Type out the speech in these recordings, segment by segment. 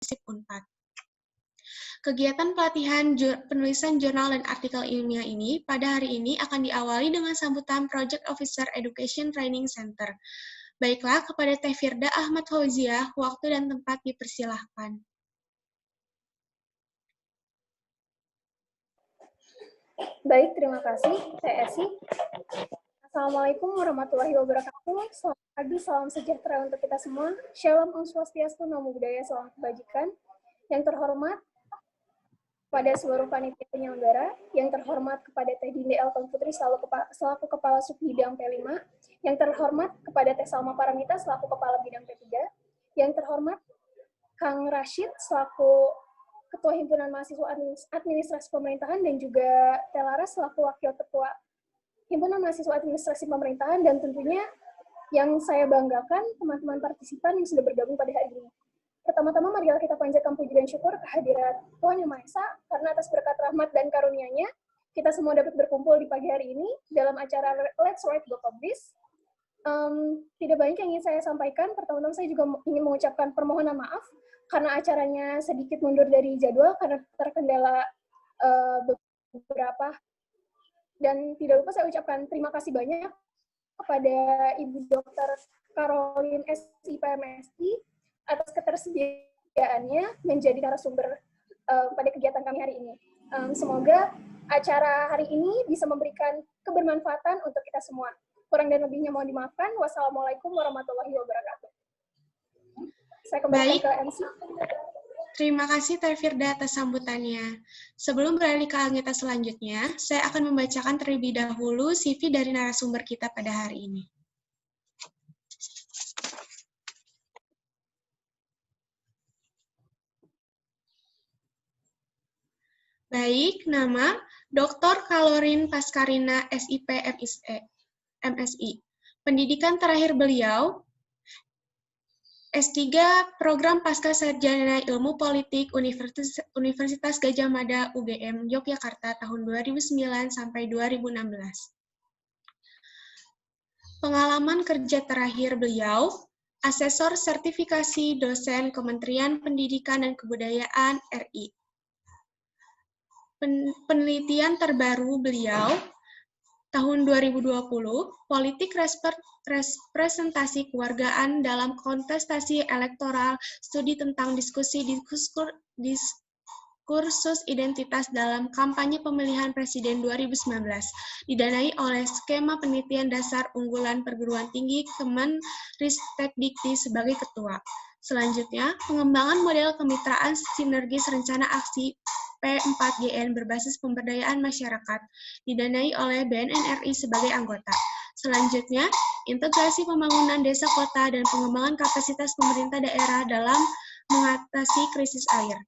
FISIP Unpad. Kegiatan pelatihan penulisan jurnal dan artikel ilmiah ini pada hari ini akan diawali dengan sambutan Project Officer Education Training Center. Baiklah, kepada Teh Firda Ahmad Fauziah, waktu dan tempat dipersilahkan. Baik, terima kasih, Teh Esi. Assalamualaikum warahmatullahi wabarakatuh. Selamat pagi, salam sejahtera untuk kita semua. Shalom Om Swastiastu, Namo Buddhaya, Salam Kebajikan. Yang terhormat pada seluruh panitia penyelenggara, yang terhormat kepada Teh Dinde Elton Putri selaku Kepala Subbidang P5, yang terhormat kepada Teh Salma Paramita selaku Kepala Bidang P3, yang terhormat Kang Rashid selaku Ketua Himpunan Mahasiswa Administrasi Pemerintahan, dan juga Teh Laras selaku Wakil Ketua Himpunan Mahasiswa Administrasi Pemerintahan, dan tentunya yang saya banggakan teman-teman partisipan yang sudah bergabung pada hari ini. Pertama-tama marilah kita panjatkan puji dan syukur kehadirat Tuhan Yang Maha Esa, karena atas berkat rahmat dan karunia-Nya, kita semua dapat berkumpul di pagi hari ini dalam acara Let's Write Go Publish. Tidak banyak yang ingin saya sampaikan. Pertama-tama saya juga ingin mengucapkan permohonan maaf karena acaranya sedikit mundur dari jadwal karena terkendala beberapa. Dan tidak lupa saya ucapkan terima kasih banyak kepada Ibu Dr. Caroline SIPMSI atas ketersediaannya menjadi narasumber pada kegiatan kami hari ini. Semoga acara hari ini bisa memberikan kebermanfaatan untuk kita semua. Kurang dan lebihnya mohon dimaafkan. Wassalamualaikum warahmatullahi wabarakatuh. Saya kembali ke MC. Terima kasih Teh Firda atas sambutannya. Sebelum beralih ke agenda selanjutnya, saya akan membacakan terlebih dahulu CV dari narasumber kita pada hari ini. Baik, nama Dr. Caroline Pascarina SIP MSI. Pendidikan terakhir beliau S3 Program Pasca Sarjana Ilmu Politik Universitas Gadjah Mada UGM Yogyakarta tahun 2009 sampai 2016. Pengalaman kerja terakhir beliau, Asesor Sertifikasi Dosen Kementerian Pendidikan dan Kebudayaan RI. Penelitian terbaru beliau tahun 2020, politik representasi kewargaan dalam kontestasi elektoral, studi tentang diskursus identitas dalam kampanye pemilihan presiden 2019, didanai oleh skema penelitian dasar unggulan perguruan tinggi Kemenristekdikti sebagai ketua. Selanjutnya, pengembangan model kemitraan sinergis rencana aksi P4GN berbasis pemberdayaan masyarakat, didanai oleh BNN RI sebagai anggota. Selanjutnya, integrasi pembangunan desa kota dan pengembangan kapasitas pemerintah daerah dalam mengatasi krisis air.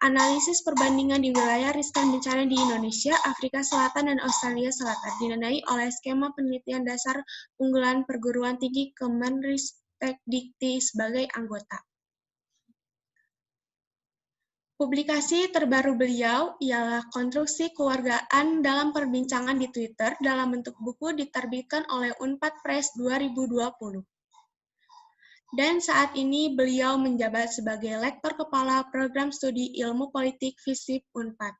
Analisis perbandingan di wilayah riskan bencana di Indonesia, Afrika Selatan, dan Australia Selatan, didanai oleh skema penelitian dasar unggulan perguruan tinggi Kemenristekdikti sebagai anggota. Publikasi terbaru beliau ialah Konstruksi Kewargaan dalam Perbincangan di Twitter dalam bentuk buku diterbitkan oleh Unpad Press 2020. Dan saat ini beliau menjabat sebagai Lektor Kepala Program Studi Ilmu Politik FISIP Unpad.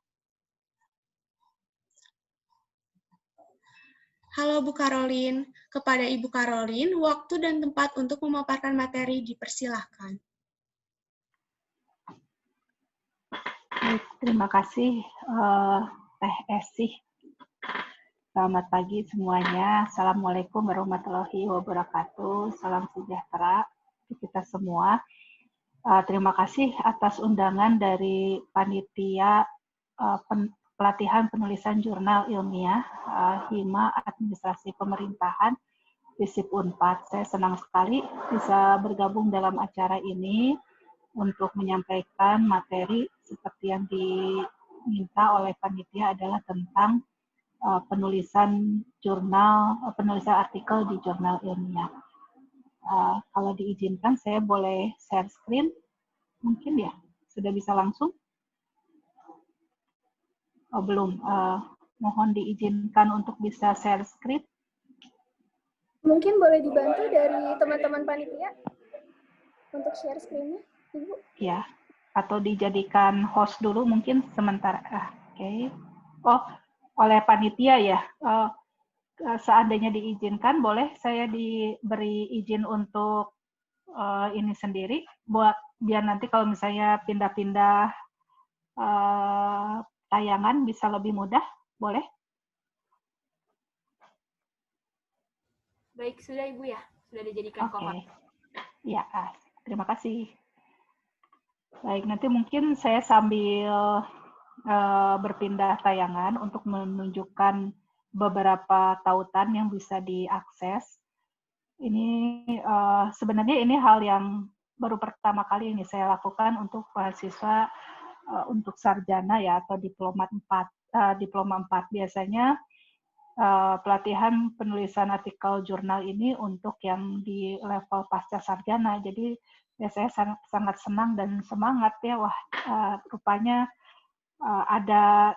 Halo Bu Caroline, kepada Ibu Caroline, waktu dan tempat untuk memaparkan materi dipersilahkan. Terima kasih Teh Esi. Selamat pagi semuanya. Assalamualaikum warahmatullahi wabarakatuh. Salam sejahtera untuk kita semua. Terima kasih atas undangan dari panitia pelatihan penulisan jurnal ilmiah Hima Administrasi Pemerintahan FISIP Unpad. Saya senang sekali bisa bergabung dalam acara ini untuk menyampaikan materi seperti yang diminta oleh panitia adalah tentang penulisan artikel di jurnal ilmiah. Kalau diizinkan, saya boleh share screen? Mungkin ya, sudah bisa langsung? Oh, belum. Mohon diizinkan untuk bisa share screen. Mungkin boleh dibantu dari teman-teman panitia untuk share screen-nya, Ibu? Ya, atau dijadikan host dulu mungkin sementara. Oke. Oh, oleh panitia ya. Seandainya diizinkan, boleh saya diberi izin untuk ini sendiri, buat biar nanti kalau misalnya pindah-pindah tayangan bisa lebih mudah, boleh? Baik, sudah Ibu ya, sudah dijadikan co-host. Ya, terima kasih. Baik, nanti mungkin saya sambil berpindah tayangan untuk menunjukkan beberapa tautan yang bisa diakses. Ini sebenarnya ini hal yang baru pertama kali ini saya lakukan untuk mahasiswa untuk sarjana ya atau diploma 4. Biasanya pelatihan penulisan artikel jurnal ini untuk yang di level pasca sarjana. Jadi biasanya sangat senang dan semangat ya, wah rupanya ada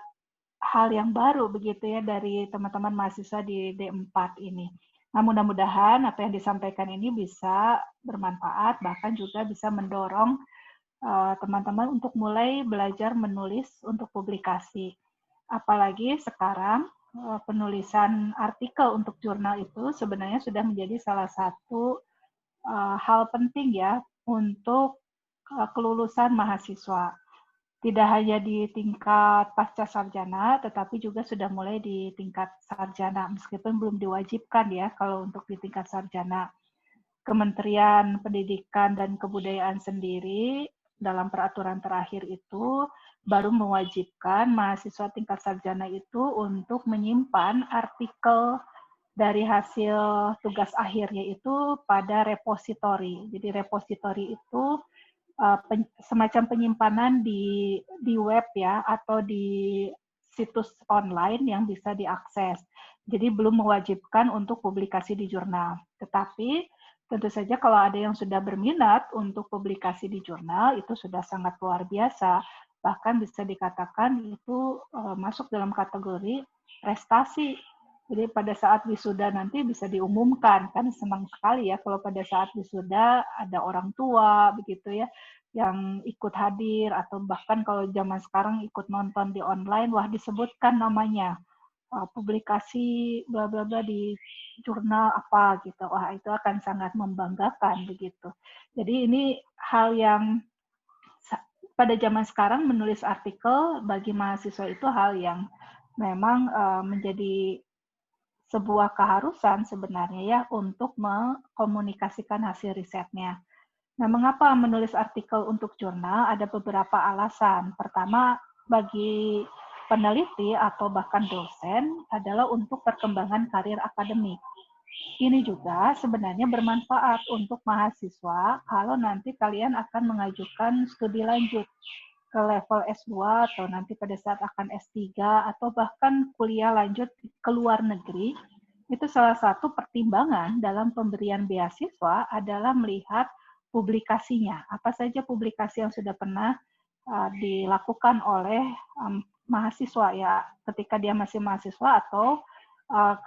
hal yang baru begitu ya dari teman-teman mahasiswa di D4 ini. Nah, mudah-mudahan apa yang disampaikan ini bisa bermanfaat, bahkan juga bisa mendorong teman-teman untuk mulai belajar menulis untuk publikasi. Apalagi sekarang penulisan artikel untuk jurnal itu sebenarnya sudah menjadi salah satu hal penting ya untuk kelulusan mahasiswa. Tidak hanya di tingkat pasca sarjana, tetapi juga sudah mulai di tingkat sarjana, meskipun belum diwajibkan ya kalau untuk di tingkat sarjana. Kementerian Pendidikan dan Kebudayaan sendiri dalam peraturan terakhir itu baru mewajibkan mahasiswa tingkat sarjana itu untuk menyimpan artikel dari hasil tugas akhirnya itu pada repositori. Jadi repositori itu semacam penyimpanan di web ya atau di situs online yang bisa diakses. Jadi belum mewajibkan untuk publikasi di jurnal. Tetapi tentu saja kalau ada yang sudah berminat untuk publikasi di jurnal itu sudah sangat luar biasa. Bahkan bisa dikatakan itu masuk dalam kategori prestasi. Jadi pada saat wisuda nanti bisa diumumkan, kan senang sekali ya kalau pada saat wisuda ada orang tua begitu ya yang ikut hadir atau bahkan kalau zaman sekarang ikut nonton di online, wah disebutkan namanya publikasi bla bla bla di jurnal apa gitu, wah itu akan sangat membanggakan begitu. Jadi ini hal yang pada zaman sekarang menulis artikel bagi mahasiswa itu hal yang memang menjadi sebuah keharusan sebenarnya ya untuk mengkomunikasikan hasil risetnya. Nah, mengapa menulis artikel untuk jurnal? Ada beberapa alasan. Pertama, bagi peneliti atau bahkan dosen adalah untuk perkembangan karir akademik. Ini juga sebenarnya bermanfaat untuk mahasiswa kalau nanti kalian akan mengajukan studi lanjut ke level S2 atau nanti pada saat akan S3 atau bahkan kuliah lanjut ke luar negeri, itu salah satu pertimbangan dalam pemberian beasiswa adalah melihat publikasinya. Apa saja publikasi yang sudah pernah dilakukan oleh mahasiswa ya ketika dia masih mahasiswa atau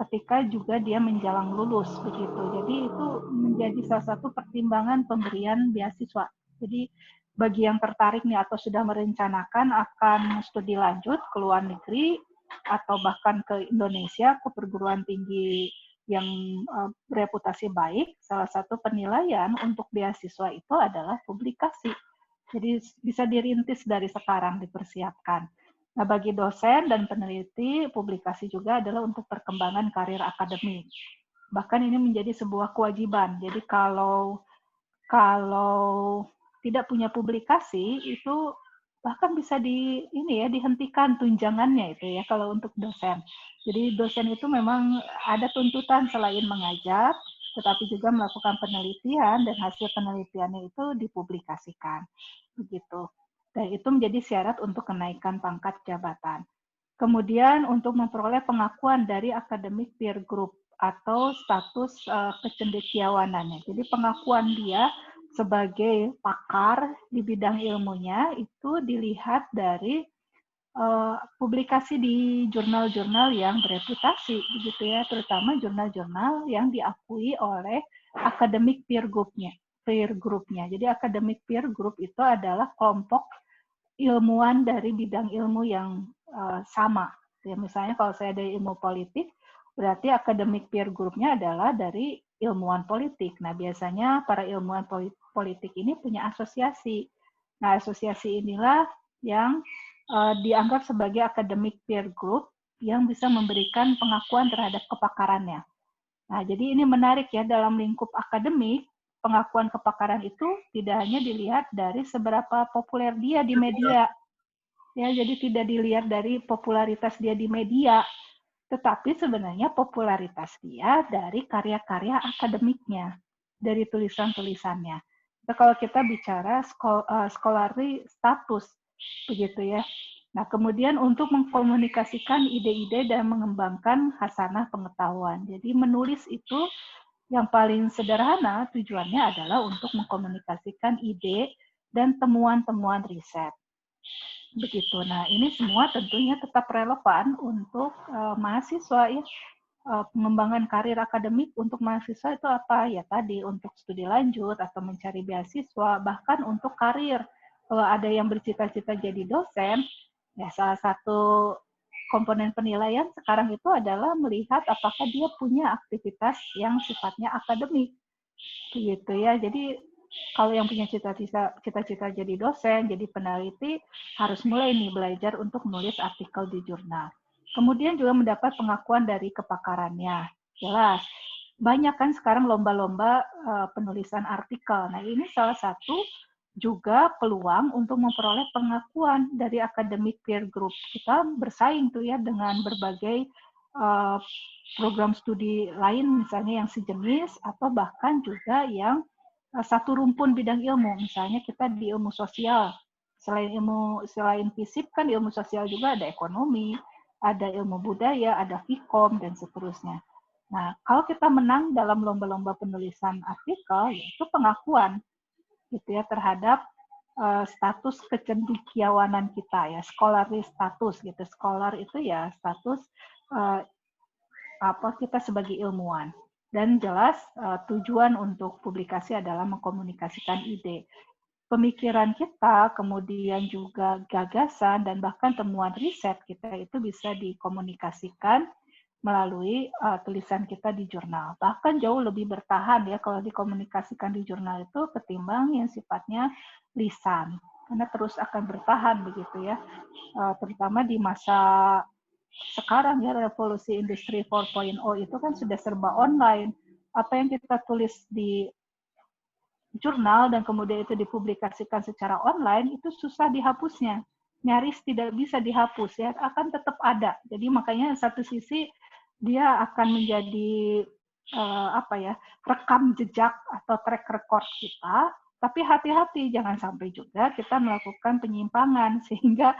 ketika juga dia menjelang lulus begitu. Jadi itu menjadi salah satu pertimbangan pemberian beasiswa. Jadi bagi yang tertarik nih atau sudah merencanakan akan studi lanjut ke luar negeri atau bahkan ke Indonesia ke perguruan tinggi yang bereputasi baik, salah satu penilaian untuk beasiswa itu adalah publikasi. Jadi bisa dirintis dari sekarang, dipersiapkan. Nah, bagi dosen dan peneliti, publikasi juga adalah untuk perkembangan karir akademik. Bahkan ini menjadi sebuah kewajiban. Jadi kalau tidak punya publikasi itu bahkan bisa dihentikan tunjangannya itu ya kalau untuk dosen. Jadi dosen itu memang ada tuntutan selain mengajar, tetapi juga melakukan penelitian dan hasil penelitiannya itu dipublikasikan. Begitu. Dan itu menjadi syarat untuk kenaikan pangkat jabatan. Kemudian untuk memperoleh pengakuan dari academic peer group atau status kecendekiawanannya. Jadi pengakuan dia sebagai pakar di bidang ilmunya itu dilihat dari publikasi di jurnal-jurnal yang bereputasi, begitu ya, terutama jurnal-jurnal yang diakui oleh academic peer group-nya. peer group-nya. Jadi academic peer group itu adalah kelompok ilmuwan dari bidang ilmu yang sama. Ya, misalnya kalau saya dari ilmu politik, berarti academic peer group-nya adalah dari ilmuwan politik. Nah, biasanya para ilmuwan politik ini punya asosiasi. Nah, asosiasi inilah yang dianggap sebagai academic peer group yang bisa memberikan pengakuan terhadap kepakarannya. Nah, jadi ini menarik ya, dalam lingkup akademik, pengakuan kepakaran itu tidak hanya dilihat dari seberapa populer dia di media. Ya, jadi tidak dilihat dari popularitas dia di media, tetapi sebenarnya popularitas dia dari karya-karya akademiknya, dari tulisan-tulisannya. Nah, kalau kita bicara scholarly status, begitu ya. Nah, kemudian untuk mengkomunikasikan ide-ide dan mengembangkan hasanah pengetahuan. Jadi menulis itu yang paling sederhana tujuannya adalah untuk mengkomunikasikan ide dan temuan-temuan riset. Begitu. Nah, ini semua tentunya tetap relevan untuk mahasiswa ya. Pengembangan karir akademik untuk mahasiswa itu apa? Ya tadi, untuk studi lanjut atau mencari beasiswa, bahkan untuk karir. Kalau ada yang bercita-cita jadi dosen, ya salah satu komponen penilaian sekarang itu adalah melihat apakah dia punya aktivitas yang sifatnya akademik. Begitu ya. Jadi kalau yang punya cita-cita jadi dosen, jadi peneliti, harus mulai nih belajar untuk menulis artikel di jurnal. Kemudian juga mendapat pengakuan dari kepakarannya. Jelas, banyak kan sekarang lomba-lomba penulisan artikel. Nah, ini salah satu juga peluang untuk memperoleh pengakuan dari academic peer group. Kita bersaing tuh ya dengan berbagai program studi lain, misalnya yang sejenis, atau bahkan juga yang satu rumpun bidang ilmu. Misalnya kita di ilmu sosial, selain FISIP kan ilmu sosial juga ada ekonomi, ada ilmu budaya, ada Vkom dan seterusnya. Nah, kalau kita menang dalam lomba-lomba penulisan artikel, yaitu pengakuan gitu ya terhadap status kecendekiawanan kita ya, scholarly status gitu. Scholar itu ya status kita sebagai ilmuwan. Dan jelas tujuan untuk publikasi adalah mengkomunikasikan ide. Pemikiran kita, kemudian juga gagasan, dan bahkan temuan riset kita itu bisa dikomunikasikan melalui tulisan kita di jurnal. Bahkan jauh lebih bertahan ya kalau dikomunikasikan di jurnal itu ketimbang yang sifatnya lisan. Karena terus akan bertahan begitu ya. Terutama di masa sekarang ya, revolusi industri 4.0 itu kan sudah serba online. Apa yang kita tulis di jurnal dan kemudian itu dipublikasikan secara online, itu susah dihapusnya. Nyaris tidak bisa dihapus ya, akan tetap ada. Jadi makanya satu sisi dia akan menjadi rekam jejak atau track record kita, tapi hati-hati jangan sampai juga kita melakukan penyimpangan sehingga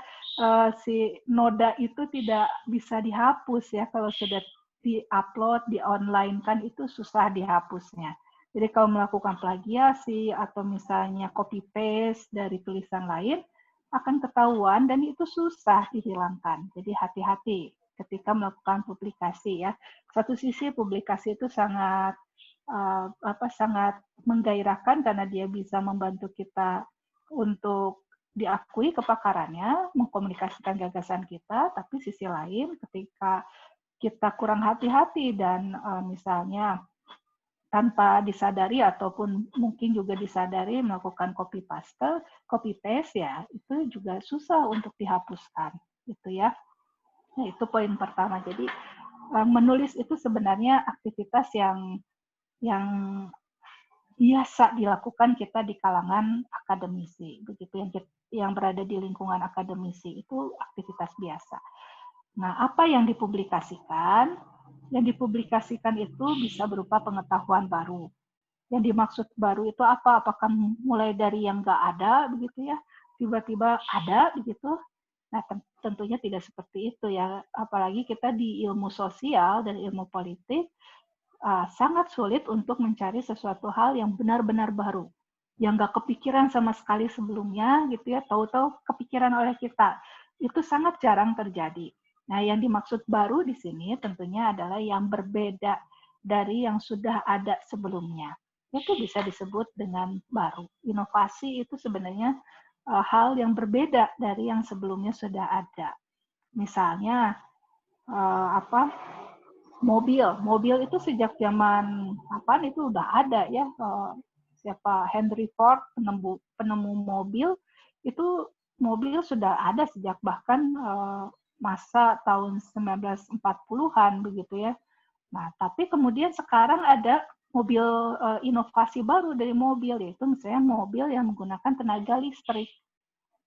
si noda itu tidak bisa dihapus ya. Kalau sudah di-upload, di-online kan itu susah dihapusnya. Jadi kalau melakukan plagiasi atau misalnya copy paste dari tulisan lain akan ketahuan dan itu susah dihilangkan. Jadi hati-hati ketika melakukan publikasi ya. Satu sisi publikasi itu sangat sangat menggairahkan karena dia bisa membantu kita untuk diakui kepakarannya, mengkomunikasikan gagasan kita, tapi sisi lain ketika kita kurang hati-hati dan misalnya tanpa disadari ataupun mungkin juga disadari melakukan copy paste ya, itu juga susah untuk dihapuskan gitu ya. Nah, itu poin pertama. Jadi menulis itu sebenarnya aktivitas yang biasa dilakukan kita di kalangan akademisi, begitu yang berada di lingkungan akademisi itu aktivitas biasa. Nah, apa yang dipublikasikan? Yang dipublikasikan itu bisa berupa pengetahuan baru. Yang dimaksud baru itu apa? Apakah mulai dari yang nggak ada, begitu ya, tiba-tiba ada, begitu? Nah, tentunya tidak seperti itu ya. Apalagi kita di ilmu sosial dan ilmu politik, sangat sulit untuk mencari sesuatu hal yang benar-benar baru, yang nggak kepikiran sama sekali sebelumnya, gitu ya, tahu-tahu kepikiran oleh kita. Itu sangat jarang terjadi. Nah, yang dimaksud baru di sini tentunya adalah yang berbeda dari yang sudah ada sebelumnya. itu bisa disebut dengan baru. Inovasi itu sebenarnya hal yang berbeda dari yang sebelumnya sudah ada. Misalnya mobil itu sejak zaman kapan itu udah ada ya. Siapa Henry Ford penemu mobil, itu mobil sudah ada sejak bahkan masa tahun 1940-an begitu ya. Nah, tapi kemudian sekarang ada mobil inovasi baru dari mobil, yaitu misalnya mobil yang menggunakan tenaga listrik.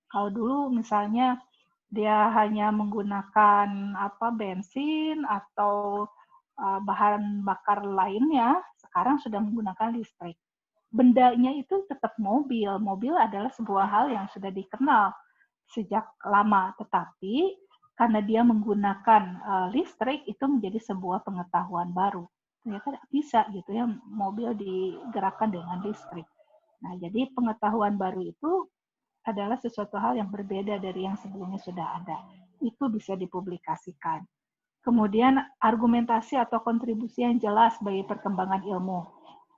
Kalau dulu misalnya dia hanya menggunakan bensin atau bahan bakar lainnya, sekarang sudah menggunakan listrik. Bendanya itu tetap mobil. Mobil adalah sebuah hal yang sudah dikenal sejak lama, tetapi karena dia menggunakan listrik itu menjadi sebuah pengetahuan baru. Ternyata bisa gitu ya mobil digerakkan dengan listrik. Nah, jadi pengetahuan baru itu adalah sesuatu hal yang berbeda dari yang sebelumnya sudah ada. Itu bisa dipublikasikan. Kemudian argumentasi atau kontribusi yang jelas bagi perkembangan ilmu.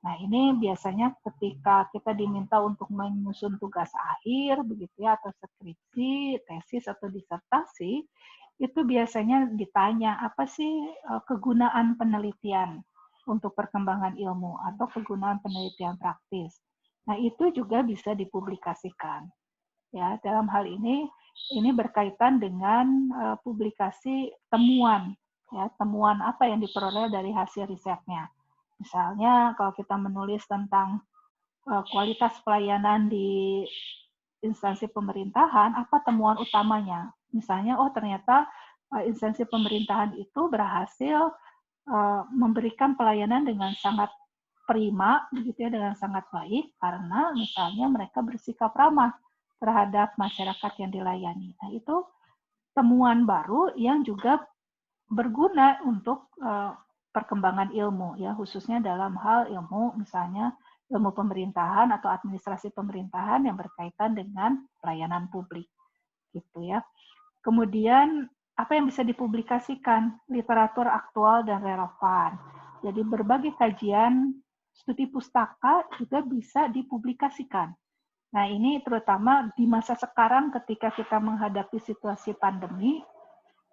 Nah, ini biasanya ketika kita diminta untuk menyusun tugas akhir, begitu ya, atau skripsi, tesis, atau disertasi, itu biasanya ditanya, apa sih kegunaan penelitian untuk perkembangan ilmu, atau kegunaan penelitian praktis. Nah, itu juga bisa dipublikasikan. Ya, dalam hal ini berkaitan dengan publikasi temuan, ya, temuan apa yang diperoleh dari hasil risetnya. Misalnya kalau kita menulis tentang kualitas pelayanan di instansi pemerintahan, apa temuan utamanya? Misalnya, ternyata instansi pemerintahan itu berhasil memberikan pelayanan dengan sangat prima, begitu ya, dengan sangat baik, karena misalnya mereka bersikap ramah terhadap masyarakat yang dilayani. Nah, itu temuan baru yang juga berguna untuk perkembangan ilmu, ya, khususnya dalam hal ilmu, misalnya ilmu pemerintahan atau administrasi pemerintahan yang berkaitan dengan pelayanan publik, gitu ya. Kemudian apa yang bisa dipublikasikan? Literatur aktual dan relevan. Jadi berbagai kajian studi pustaka juga bisa dipublikasikan. Nah, ini terutama di masa sekarang ketika kita menghadapi situasi pandemi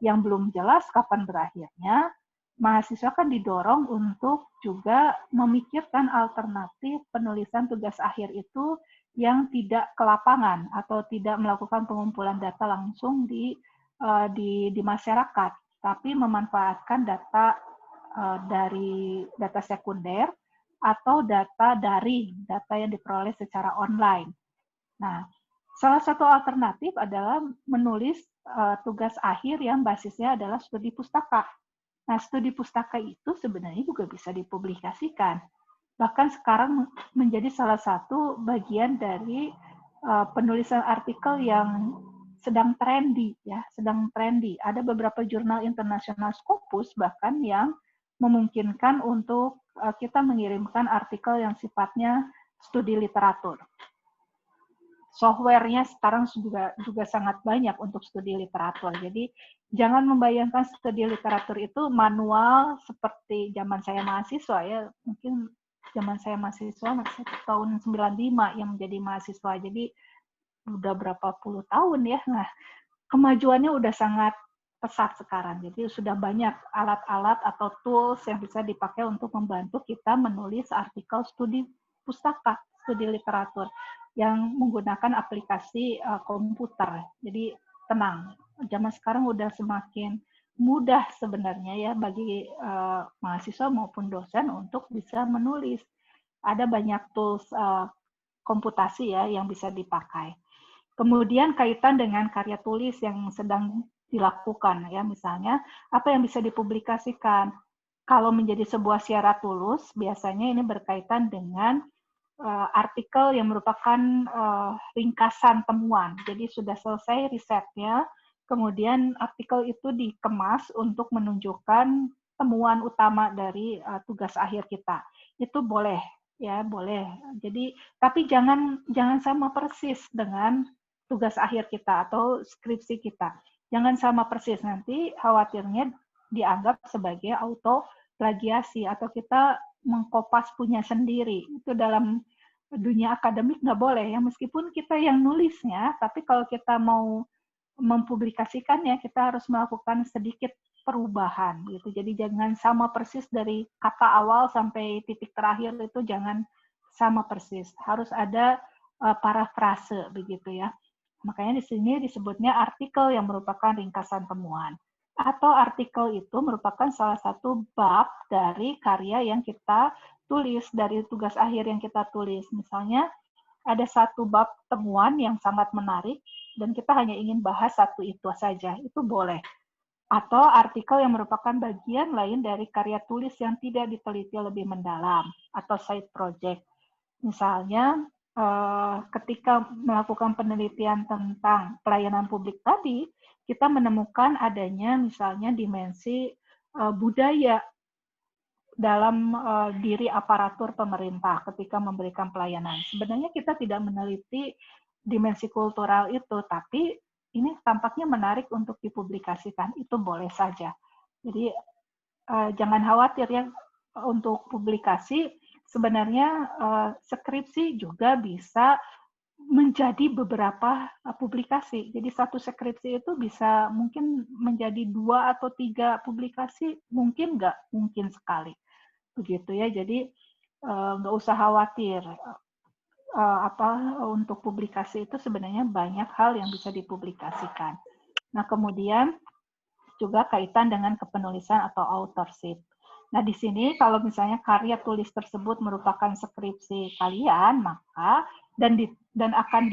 yang belum jelas kapan berakhirnya, mahasiswa kan didorong untuk juga memikirkan alternatif penulisan tugas akhir itu yang tidak ke lapangan atau tidak melakukan pengumpulan data langsung di masyarakat, tapi memanfaatkan data dari data sekunder atau data daring, data yang diperoleh secara online. Nah, salah satu alternatif adalah menulis tugas akhir yang basisnya adalah studi pustaka. Nah, studi pustaka itu sebenarnya juga bisa dipublikasikan. Bahkan sekarang menjadi salah satu bagian dari penulisan artikel yang sedang trendy, ya, sedang trendy. Ada beberapa jurnal internasional Scopus bahkan yang memungkinkan untuk kita mengirimkan artikel yang sifatnya studi literatur. Software-nya sekarang juga sangat banyak untuk studi literatur. Jadi jangan membayangkan studi literatur itu manual seperti zaman saya mahasiswa, ya. Mungkin zaman saya mahasiswa masih tahun 95 yang menjadi mahasiswa. Jadi udah berapa puluh tahun ya. Nah, kemajuannya udah sangat pesat sekarang. Jadi sudah banyak alat-alat atau tools yang bisa dipakai untuk membantu kita menulis artikel studi pustaka, studi literatur yang menggunakan aplikasi komputer. Jadi tenang, zaman sekarang udah semakin mudah sebenarnya ya bagi mahasiswa maupun dosen untuk bisa menulis. Ada banyak tools komputasi ya yang bisa dipakai. Kemudian kaitan dengan karya tulis yang sedang dilakukan ya, misalnya apa yang bisa dipublikasikan. Kalau menjadi sebuah syarat lulus, biasanya ini berkaitan dengan artikel yang merupakan ringkasan temuan. Jadi sudah selesai risetnya, kemudian artikel itu dikemas untuk menunjukkan temuan utama dari tugas akhir kita. Itu boleh, ya boleh. Jadi tapi jangan sama persis dengan tugas akhir kita atau skripsi kita. Jangan sama persis, nanti khawatirnya dianggap sebagai auto plagiasi atau kita mengkopas punya sendiri. Itu dalam dunia akademik nggak boleh ya, meskipun kita yang nulisnya, tapi kalau kita mau mempublikasikannya, kita harus melakukan sedikit perubahan gitu. Jadi jangan sama persis dari kata awal sampai titik terakhir, itu jangan sama persis. Harus ada parafrase begitu ya. Makanya di sini disebutnya artikel yang merupakan ringkasan temuan. Atau artikel itu merupakan salah satu bab dari karya yang kita tulis, dari tugas akhir yang kita tulis. Misalnya ada satu bab temuan yang sangat menarik dan kita hanya ingin bahas satu itu saja, itu boleh. Atau artikel yang merupakan bagian lain dari karya tulis yang tidak diteliti lebih mendalam, atau side project. Misalnya, ketika melakukan penelitian tentang pelayanan publik tadi, kita menemukan adanya misalnya dimensi budaya dalam diri aparatur pemerintah ketika memberikan pelayanan. Sebenarnya kita tidak meneliti dimensi kultural itu, tapi ini tampaknya menarik untuk dipublikasikan, itu boleh saja. Jadi jangan khawatir ya untuk publikasi, sebenarnya skripsi juga bisa menjadi beberapa publikasi. Jadi satu skripsi itu bisa mungkin menjadi 2 atau 3 publikasi, mungkin nggak, mungkin sekali. Begitu ya, jadi nggak usah khawatir. Untuk publikasi itu sebenarnya banyak hal yang bisa dipublikasikan. Nah, kemudian juga kaitan dengan kepenulisan atau authorship. Nah, di sini kalau misalnya karya tulis tersebut merupakan skripsi kalian, maka dan akan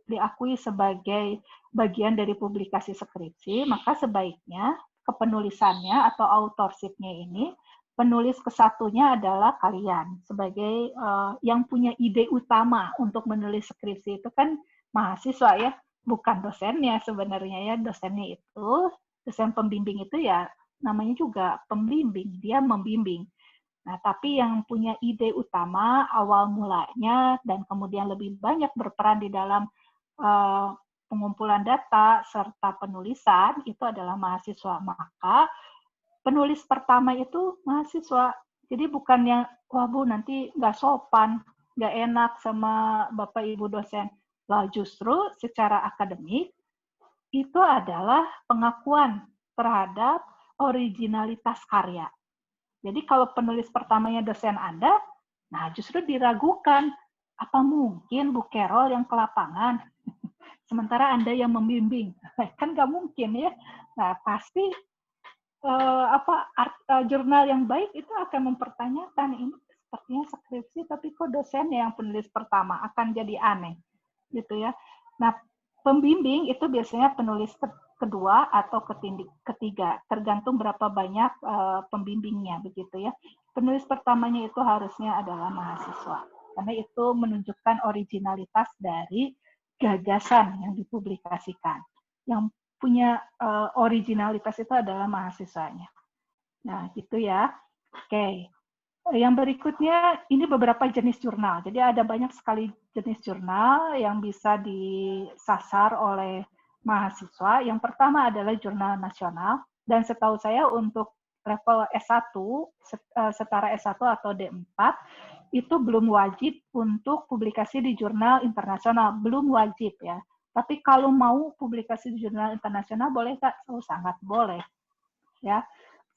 diakui sebagai bagian dari publikasi skripsi, maka sebaiknya kepenulisannya atau authorship-nya ini, penulis kesatunya adalah kalian sebagai yang punya ide utama untuk menulis skripsi. Itu kan mahasiswa ya, bukan dosennya sebenarnya ya. Dosen pembimbing itu ya namanya juga pembimbing, dia membimbing. Nah, tapi yang punya ide utama awal mulanya dan kemudian lebih banyak berperan di dalam pengumpulan data serta penulisan itu adalah mahasiswa. Maka penulis pertama itu mahasiswa. Jadi bukan yang, wah Bu nanti nggak sopan, nggak enak sama Bapak Ibu dosen. Lah justru secara akademik itu adalah pengakuan terhadap originalitas karya. Jadi kalau penulis pertamanya dosen Anda, nah justru diragukan, apa mungkin Bu Carol yang ke lapangan, sementara Anda yang membimbing, kan nggak mungkin ya. Nah pasti jurnal yang baik itu akan mempertanyakan, ini sepertinya skripsi, tapi kok dosennya yang penulis pertama, akan jadi aneh, gitu ya. Nah pembimbing itu biasanya penulis kedua atau ketiga, tergantung berapa banyak pembimbingnya begitu ya. Penulis pertamanya itu harusnya adalah mahasiswa, karena itu menunjukkan originalitas dari gagasan yang dipublikasikan. Yang punya originalitas itu adalah mahasiswanya. Nah, gitu ya. Oke. Yang berikutnya, ini beberapa jenis jurnal. Jadi ada banyak sekali jenis jurnal yang bisa disasar oleh mahasiswa. Yang pertama adalah jurnal nasional, dan setahu saya untuk level S1, setara S1 atau D4, itu belum wajib untuk publikasi di jurnal internasional, belum wajib ya. Tapi kalau mau publikasi di jurnal internasional, boleh Kak? Oh, sangat boleh. Ya,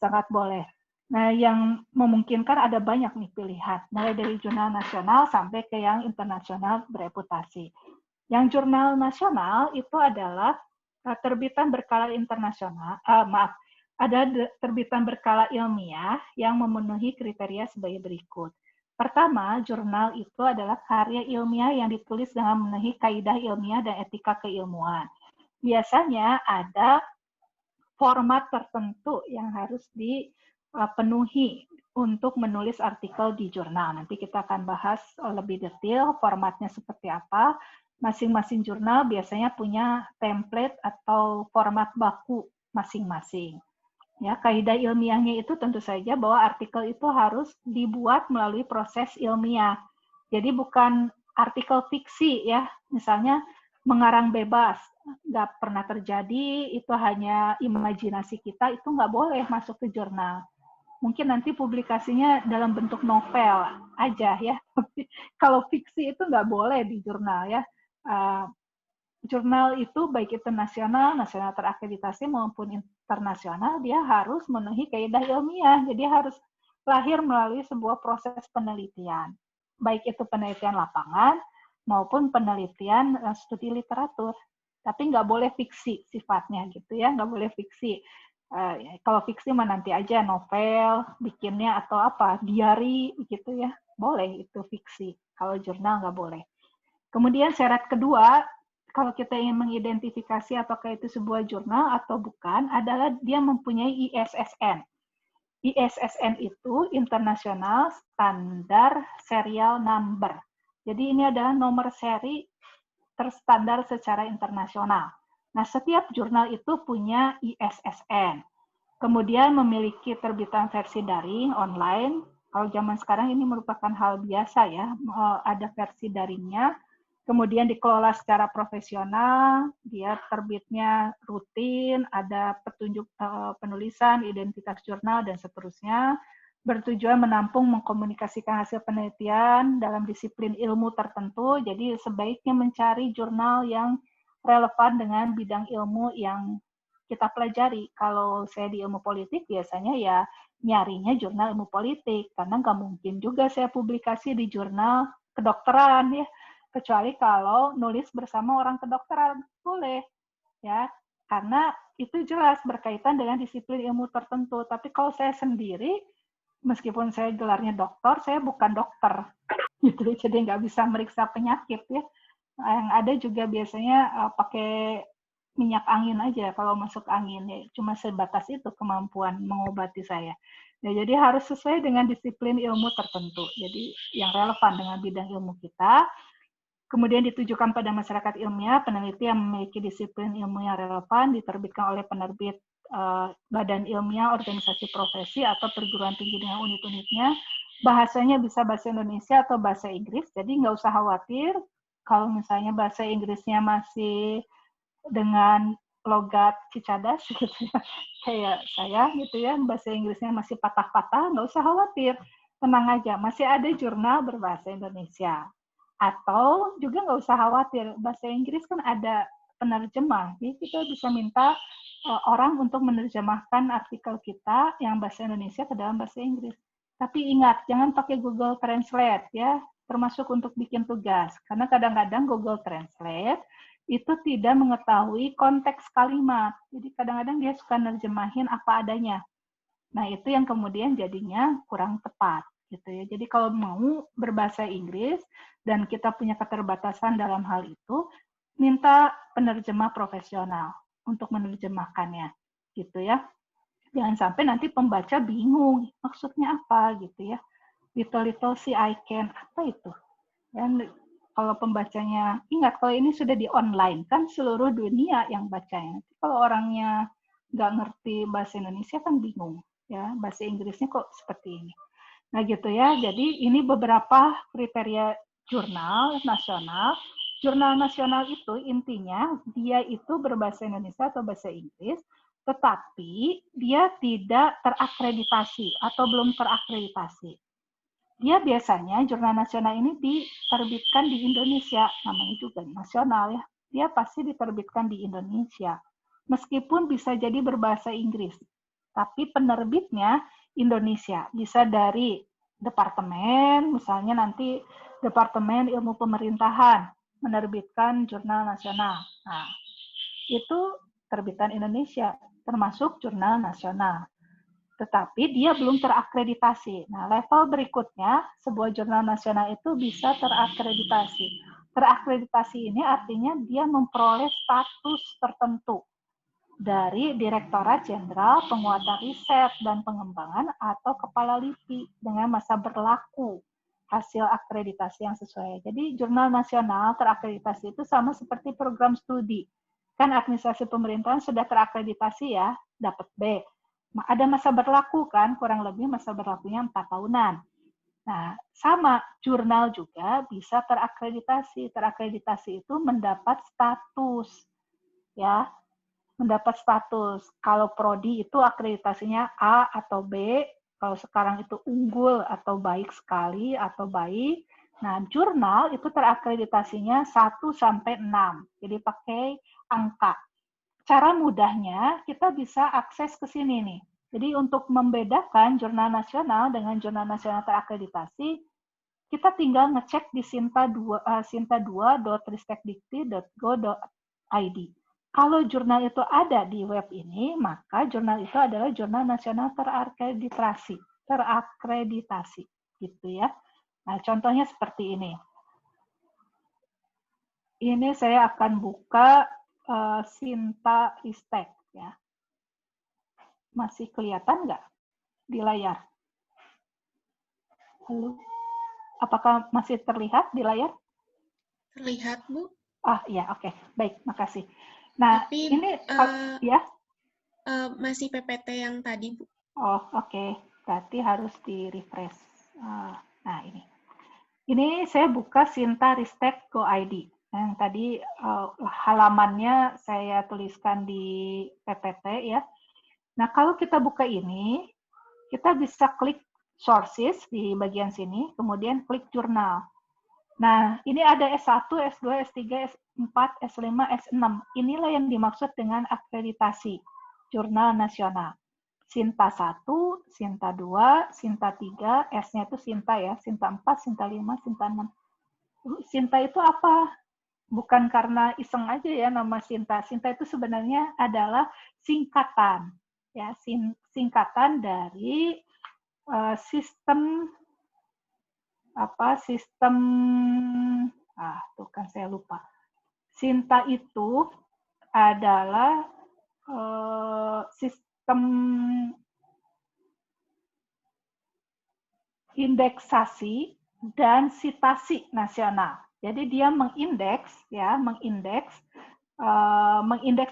sangat boleh. Nah, yang memungkinkan ada banyak nih pilihan, mulai dari jurnal nasional sampai ke yang internasional bereputasi. Yang jurnal nasional itu adalah terbitan berkala internasional, ada terbitan berkala ilmiah yang memenuhi kriteria sebagai berikut. Pertama, jurnal itu adalah karya ilmiah yang ditulis dengan memenuhi kaidah ilmiah dan etika keilmuan. Biasanya ada format tertentu yang harus dipenuhi untuk menulis artikel di jurnal. Nanti kita akan bahas lebih detail formatnya seperti apa. Masing-masing jurnal biasanya punya template atau format baku masing-masing. Ya, kaidah ilmiahnya itu tentu saja bahwa artikel itu harus dibuat melalui proses ilmiah. Jadi bukan artikel fiksi ya, misalnya mengarang bebas, nggak pernah terjadi, itu hanya imajinasi kita, itu nggak boleh masuk ke jurnal. mungkin nanti publikasinya dalam bentuk novel aja ya. Tapi kalau fiksi itu nggak boleh di jurnal ya. Jurnal itu baik itu nasional terakreditasi maupun internasional, dia harus memenuhi kaidah ilmiah. Jadi harus lahir melalui sebuah proses penelitian. Baik itu penelitian lapangan maupun penelitian studi literatur. Tapi nggak boleh fiksi sifatnya gitu ya, nggak boleh fiksi. Kalau fiksi mah nanti aja novel bikinnya atau apa, diary gitu ya, boleh itu fiksi. Kalau jurnal nggak boleh. Kemudian syarat kedua, kalau kita ingin mengidentifikasi apakah itu sebuah jurnal atau bukan, adalah dia mempunyai ISSN. ISSN itu International Standard Serial Number. Jadi ini adalah nomor seri terstandar secara internasional. Nah, setiap jurnal itu punya ISSN. Kemudian memiliki terbitan versi daring, online. Kalau zaman sekarang ini merupakan hal biasa ya, ada versi daringnya. Kemudian dikelola secara profesional, dia terbitnya rutin, ada petunjuk penulisan, identitas jurnal, dan seterusnya. Bertujuan menampung, mengkomunikasikan hasil penelitian dalam disiplin ilmu tertentu, jadi sebaiknya mencari jurnal yang relevan dengan bidang ilmu yang kita pelajari. Kalau saya di ilmu politik, biasanya ya nyarinya jurnal ilmu politik, karena nggak mungkin juga saya publikasi di jurnal kedokteran ya, kecuali kalau nulis bersama orang kedokteran, boleh ya, karena itu jelas berkaitan dengan disiplin ilmu tertentu. Tapi kalau saya sendiri, meskipun saya gelarnya dokter, saya bukan dokter gitu, jadi nggak bisa meriksa penyakit ya. Yang ada juga biasanya pakai minyak angin aja kalau masuk angin ya, cuma sebatas itu kemampuan mengobati saya. Ya, jadi harus sesuai dengan disiplin ilmu tertentu. Jadi yang relevan dengan bidang ilmu kita. Kemudian ditujukan pada masyarakat ilmiah, peneliti yang memiliki disiplin ilmu yang relevan, diterbitkan oleh penerbit badan ilmiah, organisasi profesi, atau perguruan tinggi dengan unit-unitnya. Bahasanya bisa bahasa Indonesia atau bahasa Inggris, jadi nggak usah khawatir kalau misalnya bahasa Inggrisnya masih dengan logat Cicadas gitu ya, kayak saya gitu ya, bahasa Inggrisnya masih patah-patah, nggak usah khawatir, tenang aja, masih ada jurnal berbahasa Indonesia. Atau juga nggak usah khawatir, bahasa Inggris kan ada penerjemah, jadi kita bisa minta orang untuk menerjemahkan artikel kita yang bahasa Indonesia ke dalam bahasa Inggris. Tapi ingat, jangan pakai Google Translate ya, termasuk untuk bikin tugas, karena kadang-kadang Google Translate itu tidak mengetahui konteks kalimat, jadi kadang-kadang dia suka nerjemahin apa adanya. Nah, itu yang kemudian jadinya kurang tepat. Gitu ya. Jadi kalau mau berbahasa Inggris dan kita punya keterbatasan dalam hal itu, minta penerjemah profesional untuk menerjemahkannya, gitu ya. Jangan sampai nanti pembaca bingung maksudnya apa gitu ya. Little see I can, apa itu? Dan kalau pembacanya, ingat kalau ini sudah di online kan seluruh dunia yang bacanya. Kalau orangnya nggak ngerti bahasa Indonesia kan bingung ya, bahasa Inggrisnya kok seperti ini. Nah gitu ya, jadi ini beberapa kriteria jurnal nasional. Jurnal nasional itu intinya dia itu berbahasa Indonesia atau bahasa Inggris, tetapi dia tidak terakreditasi atau belum terakreditasi. Dia biasanya jurnal nasional ini diterbitkan di Indonesia, namanya juga nasional ya. Dia pasti diterbitkan di Indonesia, meskipun bisa jadi berbahasa Inggris. Tapi penerbitnya Indonesia, bisa dari departemen, misalnya nanti Departemen Ilmu Pemerintahan menerbitkan jurnal nasional. Nah, itu terbitan Indonesia, termasuk jurnal nasional. Tetapi dia belum terakreditasi. Nah, level berikutnya, sebuah jurnal nasional itu bisa terakreditasi. Terakreditasi ini artinya dia memperoleh status tertentu dari Direktorat Jenderal Penguatan Riset dan Pengembangan atau Kepala LIPI dengan masa berlaku hasil akreditasi yang sesuai. Jadi jurnal nasional terakreditasi itu sama seperti program studi. Kan administrasi pemerintahan sudah terakreditasi ya, dapat B. Ada masa berlaku kan, kurang lebih masa berlakunya 4 tahunan. Nah, sama jurnal juga bisa terakreditasi. Terakreditasi itu mendapat status ya. Mendapat status. Kalau prodi itu akreditasinya A atau B, Kalau sekarang itu unggul atau baik sekali atau baik. Nah, jurnal itu terakreditasinya 1 sampai 6. Jadi pakai angka. Cara mudahnya kita bisa akses ke sini nih. Jadi untuk membedakan jurnal nasional dengan jurnal nasional terakreditasi, kita tinggal ngecek di sinta2.ristekdikti.go.id. Kalau jurnal itu ada di web ini, maka jurnal itu adalah jurnal nasional terakreditasi, gitu ya. Nah, contohnya seperti ini. Ini saya akan buka Sinta Ristek ya. Masih kelihatan nggak di layar? Halo? Apakah masih terlihat di layar? Terlihat, Bu. Ya, oke. Baik, makasih. Nah, Tapi ini ya? Masih PPT yang tadi, Bu. Oh, oke. Berarti harus di-refresh. Nah, ini. Ini saya buka Sinta Ristek Go ID. Yang tadi halamannya saya tuliskan di PPT ya. Nah, kalau kita buka ini, kita bisa klik sources di bagian sini, kemudian klik jurnal. Nah, ini ada S1, S2, S3, S4, S5, S6. Inilah yang dimaksud dengan akreditasi jurnal nasional. Sinta 1, Sinta 2, Sinta 3, S-nya itu Sinta ya, Sinta 4, Sinta 5, Sinta 6. Sinta itu apa? Bukan karena iseng aja ya nama Sinta. Sinta itu sebenarnya adalah singkatan. Ya, singkatan dari sistem tuh kan saya lupa. Sinta itu adalah sistem indeksasi dan sitasi nasional. Jadi dia mengindeks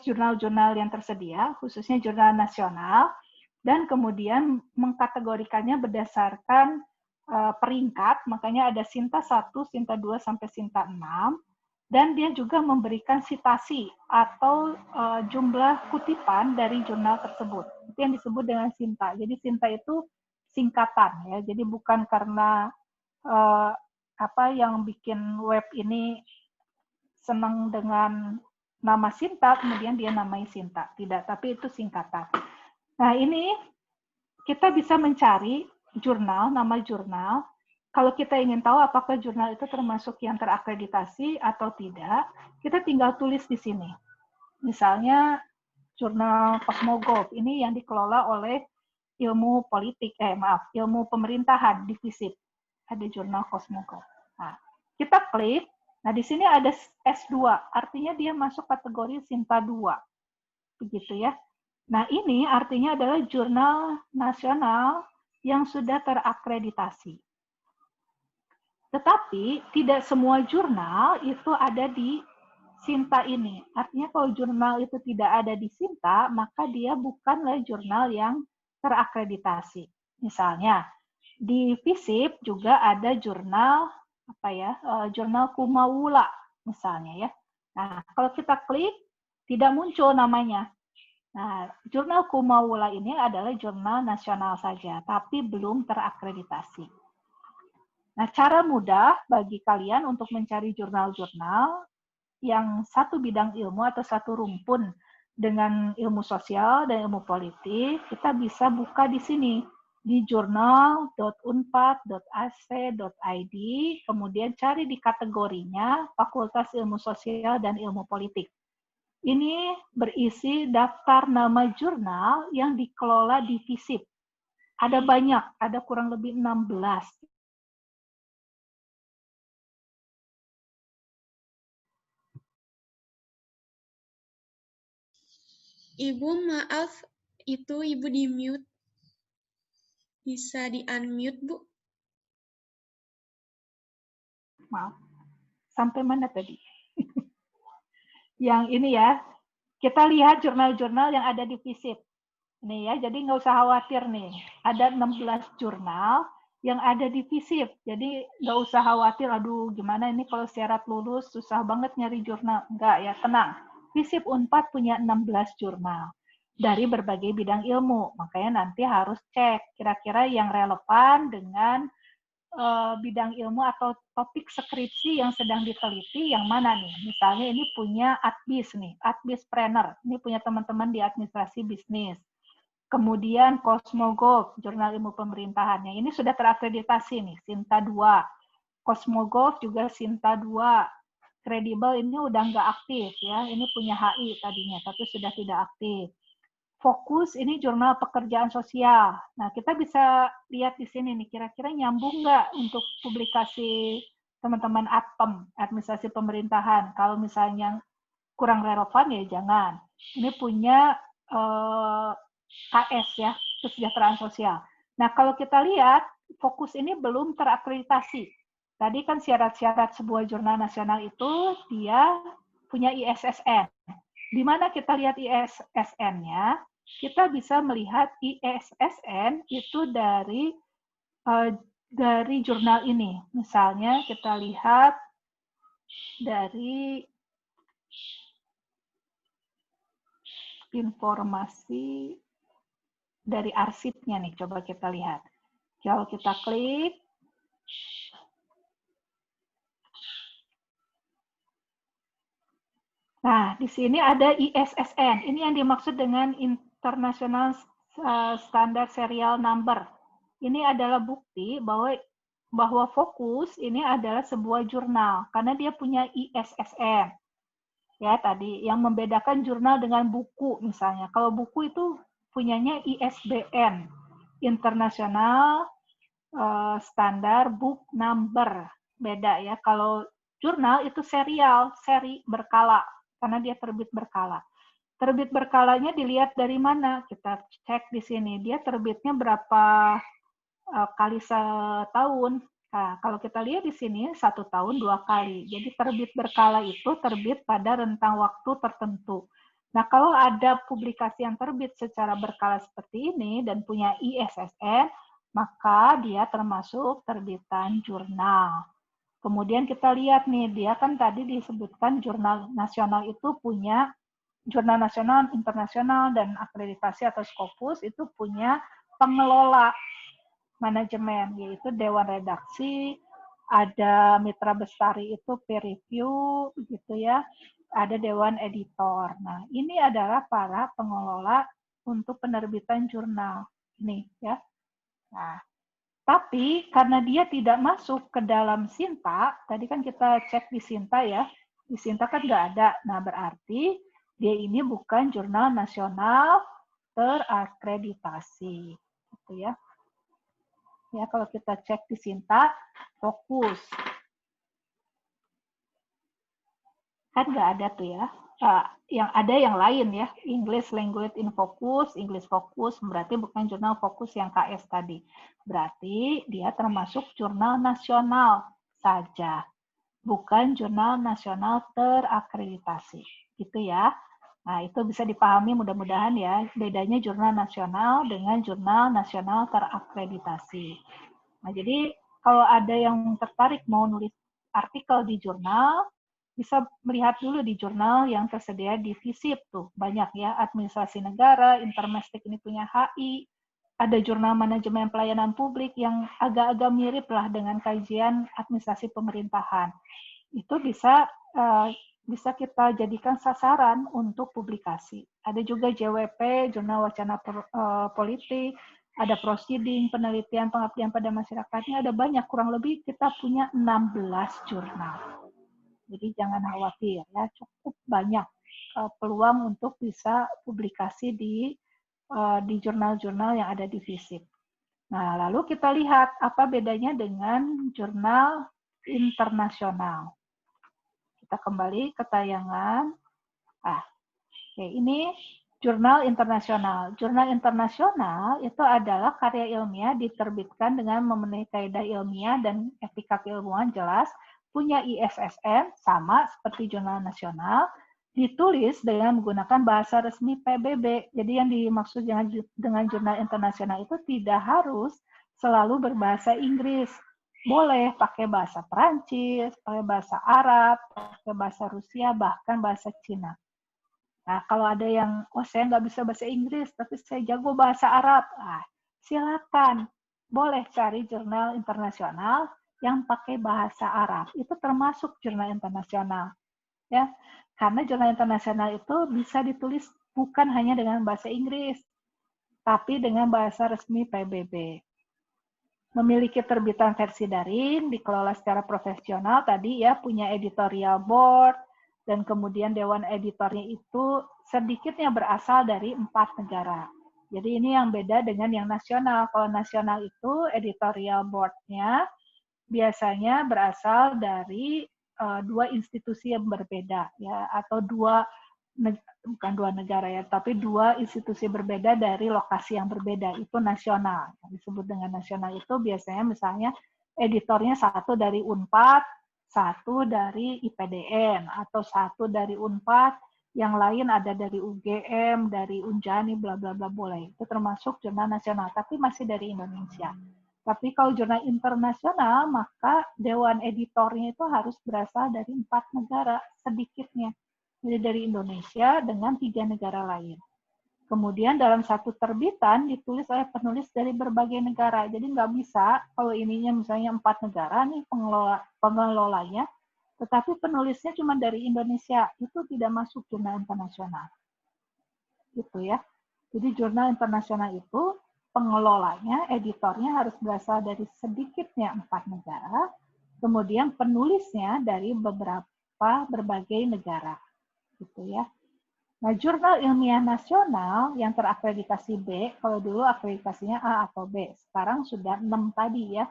jurnal-jurnal yang tersedia, khususnya jurnal nasional, dan kemudian mengkategorikannya berdasarkan peringkat, makanya ada Sinta 1, Sinta 2, sampai Sinta 6, dan dia juga memberikan sitasi atau jumlah kutipan dari jurnal tersebut. Itu yang disebut dengan Sinta. Jadi Sinta itu singkatan ya, jadi bukan karena yang bikin web ini senang dengan nama Sinta, kemudian dia namai Sinta. Tidak, tapi itu singkatan. Nah, ini kita bisa mencari jurnal, nama jurnal. Kalau kita ingin tahu apakah jurnal itu termasuk yang terakreditasi atau tidak, kita tinggal tulis di sini. Misalnya jurnal Cosmogov, ini yang dikelola oleh ilmu pemerintahan di FISIP. Ada jurnal Cosmogov. Nah, kita klik. Nah, di sini ada S2, artinya dia masuk kategori Sinta 2. Begitu ya. Nah, ini artinya adalah jurnal nasional yang sudah terakreditasi. Tetapi tidak semua jurnal itu ada di Sinta ini. Artinya kalau jurnal itu tidak ada di Sinta, maka dia bukanlah jurnal yang terakreditasi. Misalnya, di FISIP juga ada jurnal jurnal Kumawula misalnya ya. Nah, kalau kita klik tidak muncul namanya. Nah, jurnal Kumawula ini adalah jurnal nasional saja, tapi belum terakreditasi. Nah, cara mudah bagi kalian untuk mencari jurnal-jurnal yang satu bidang ilmu atau satu rumpun dengan ilmu sosial dan ilmu politik, kita bisa buka di sini, di jurnal.unpad.ac.id, kemudian cari di kategorinya Fakultas Ilmu Sosial dan Ilmu Politik. Ini berisi daftar nama jurnal yang dikelola di FISIP. Ada banyak, ada kurang lebih 16. Ibu, maaf, itu Ibu di-mute. Bisa di-unmute, Bu? Maaf, sampai mana tadi? Yang ini ya, kita lihat jurnal-jurnal yang ada di FISIP. Nih ya, jadi nggak usah khawatir nih. Ada 16 jurnal yang ada di FISIP. Jadi nggak usah khawatir, aduh gimana ini kalau syarat lulus, susah banget nyari jurnal. Enggak ya, tenang. FISIP Unpad punya 16 jurnal. dari berbagai bidang ilmu. Makanya nanti harus cek kira-kira yang relevan dengan bidang ilmu atau topik skripsi yang sedang diteliti yang mana nih. Misalnya ini punya Adbis nih, Adbispreneur. Ini punya teman-teman di administrasi bisnis. Kemudian Cosmogolf, Jurnal Ilmu Pemerintahannya. Ini sudah terakreditasi nih, Sinta 2. Cosmogolf juga Sinta 2. Kredibel ini udah nggak aktif ya. Ini punya HI tadinya, tapi sudah tidak aktif. Fokus ini jurnal pekerjaan sosial. Nah, kita bisa lihat di sini nih, kira-kira nyambung nggak untuk publikasi teman-teman APPEM, Administrasi Pemerintahan. Kalau misalnya kurang relevan ya jangan. Ini punya KS ya, Kesejahteraan Sosial. Nah, kalau kita lihat, fokus ini belum terakreditasi. Tadi kan syarat-syarat sebuah jurnal nasional itu dia punya ISSN. Di mana kita lihat ISSN-nya, kita bisa melihat ISSN itu dari jurnal ini. Misalnya kita lihat dari informasi dari arsipnya nih, coba kita lihat. Kalau kita klik, nah, di sini ada ISSN. Ini yang dimaksud dengan International Standard Serial Number. Ini adalah bukti bahwa Fokus ini adalah sebuah jurnal karena dia punya ISSN. Ya, tadi yang membedakan jurnal dengan buku misalnya. Kalau buku itu punyanya ISBN, International Standard Book Number. Beda ya. Kalau jurnal itu serial, seri berkala. Karena dia terbit berkala. Terbit berkalanya dilihat dari mana? Kita cek di sini. Dia terbitnya berapa kali setahun. Nah, kalau kita lihat di sini, 1 tahun 2 kali. Jadi terbit berkala itu terbit pada rentang waktu tertentu. Nah, kalau ada publikasi yang terbit secara berkala seperti ini dan punya ISSN, maka dia termasuk terbitan jurnal. Kemudian kita lihat nih, dia kan tadi disebutkan jurnal nasional itu punya, jurnal nasional, internasional, dan akreditasi atau Scopus itu punya pengelola manajemen, yaitu Dewan Redaksi, ada Mitra Bestari itu peer review, gitu ya, ada Dewan Editor. Nah, ini adalah para pengelola untuk penerbitan jurnal. Nih, ya. Nah, tapi karena dia tidak masuk ke dalam Sinta, tadi kan kita cek di Sinta ya, di Sinta kan nggak ada. Nah, berarti dia ini bukan jurnal nasional terakreditasi. Gitu ya. Ya, kalau kita cek di Sinta, Fokus. Kan nggak ada tuh ya. Yang ada yang lain ya, English Language in Focus, English Focus, berarti bukan jurnal Fokus yang KS tadi. Berarti dia termasuk jurnal nasional saja, bukan jurnal nasional terakreditasi. Gitu ya. Nah, itu bisa dipahami mudah-mudahan ya, bedanya jurnal nasional dengan jurnal nasional terakreditasi. Nah, jadi kalau ada yang tertarik mau nulis artikel di jurnal, bisa melihat dulu di jurnal yang tersedia di FISIP tuh. Banyak ya, Administrasi Negara, Intermestik ini punya HI, ada jurnal manajemen pelayanan publik yang agak-agak mirip lah dengan kajian administrasi pemerintahan. Itu bisa kita jadikan sasaran untuk publikasi. Ada juga JWP, Jurnal Wacana Politik, ada proceeding, penelitian, pengabdian pada masyarakatnya, ada banyak, kurang lebih kita punya 16 jurnal. Jadi jangan khawatir ya, cukup banyak peluang untuk bisa publikasi di jurnal-jurnal yang ada di FISIP. Nah, lalu kita lihat apa bedanya dengan jurnal internasional. Kita kembali ke tayangan. Oke, ini jurnal internasional. Jurnal internasional itu adalah karya ilmiah diterbitkan dengan memenuhi kaidah ilmiah dan etika keilmuan jelas, punya ISSN sama seperti jurnal nasional, ditulis dengan menggunakan bahasa resmi PBB. Jadi yang dimaksud dengan jurnal internasional itu tidak harus selalu berbahasa Inggris. Boleh pakai bahasa Perancis, pakai bahasa Arab, pakai bahasa Rusia, bahkan bahasa Cina. Nah, kalau ada yang, oh saya nggak bisa bahasa Inggris, tapi saya jago bahasa Arab, silakan. Boleh cari jurnal internasional yang pakai bahasa Arab. Itu termasuk jurnal internasional. Ya, karena jurnal internasional itu bisa ditulis bukan hanya dengan bahasa Inggris, tapi dengan bahasa resmi PBB. Memiliki terbitan versi daring, dikelola secara profesional, tadi ya punya editorial board, dan kemudian dewan editornya itu sedikitnya berasal dari 4 negara. Jadi ini yang beda dengan yang nasional. Kalau nasional itu editorial board-nya biasanya berasal dari 2 institusi yang berbeda, ya, atau bukan 2 negara ya, tapi 2 institusi berbeda dari lokasi yang berbeda, itu nasional. Yang disebut dengan nasional itu biasanya misalnya editornya 1 dari UNPAD, 1 dari IPDN, atau 1 dari UNPAD, yang lain ada dari UGM, dari Unjani, bla bla bla, boleh. Itu termasuk jurnal nasional, tapi masih dari Indonesia. Tapi kalau jurnal internasional, maka dewan editornya itu harus berasal dari 4 negara sedikitnya. Jadi dari Indonesia dengan 3 negara lain. Kemudian dalam satu terbitan ditulis oleh penulis dari berbagai negara. Jadi nggak bisa kalau ininya misalnya 4 negara nih pengelolanya, tetapi penulisnya cuma dari Indonesia, itu tidak masuk jurnal internasional. Gitu ya. Jadi jurnal internasional itu pengelolanya, editornya harus berasal dari sedikitnya 4 negara, kemudian penulisnya dari berbagai negara. Gitu ya. Nah, jurnal ilmiah nasional yang terakreditasi B, kalau dulu akreditasinya A atau B, sekarang sudah 6 tadi ya,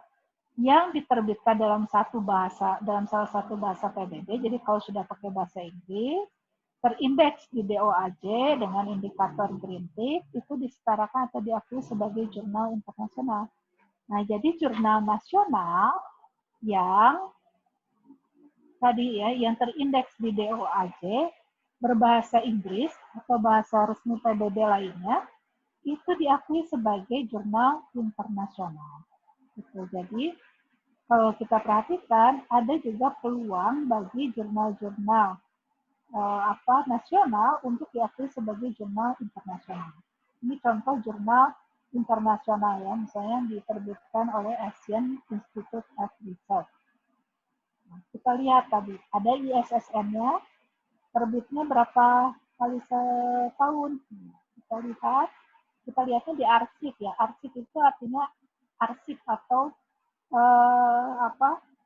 yang diterbitkan dalam salah satu bahasa PBB. Jadi kalau sudah pakai bahasa Inggris, terindeks di DOAJ dengan indikator green tick, itu disetarakan atau diakui sebagai jurnal internasional. Nah, jadi jurnal nasional yang tadi ya, yang terindeks di DOAJ, berbahasa Inggris atau bahasa resmi PBB lainnya, itu diakui sebagai jurnal internasional. Gitu. Jadi, kalau kita perhatikan, ada juga peluang bagi jurnal-jurnal nasional untuk diakui sebagai jurnal internasional. Ini contoh jurnal internasional ya, misalnya yang diterbitkan oleh Asian Institute of Research. Nah, kita lihat tadi, ada ISSN-nya, terbitnya berapa kali setahun. Kita lihatnya di arsip ya. Arsip itu artinya arsip atau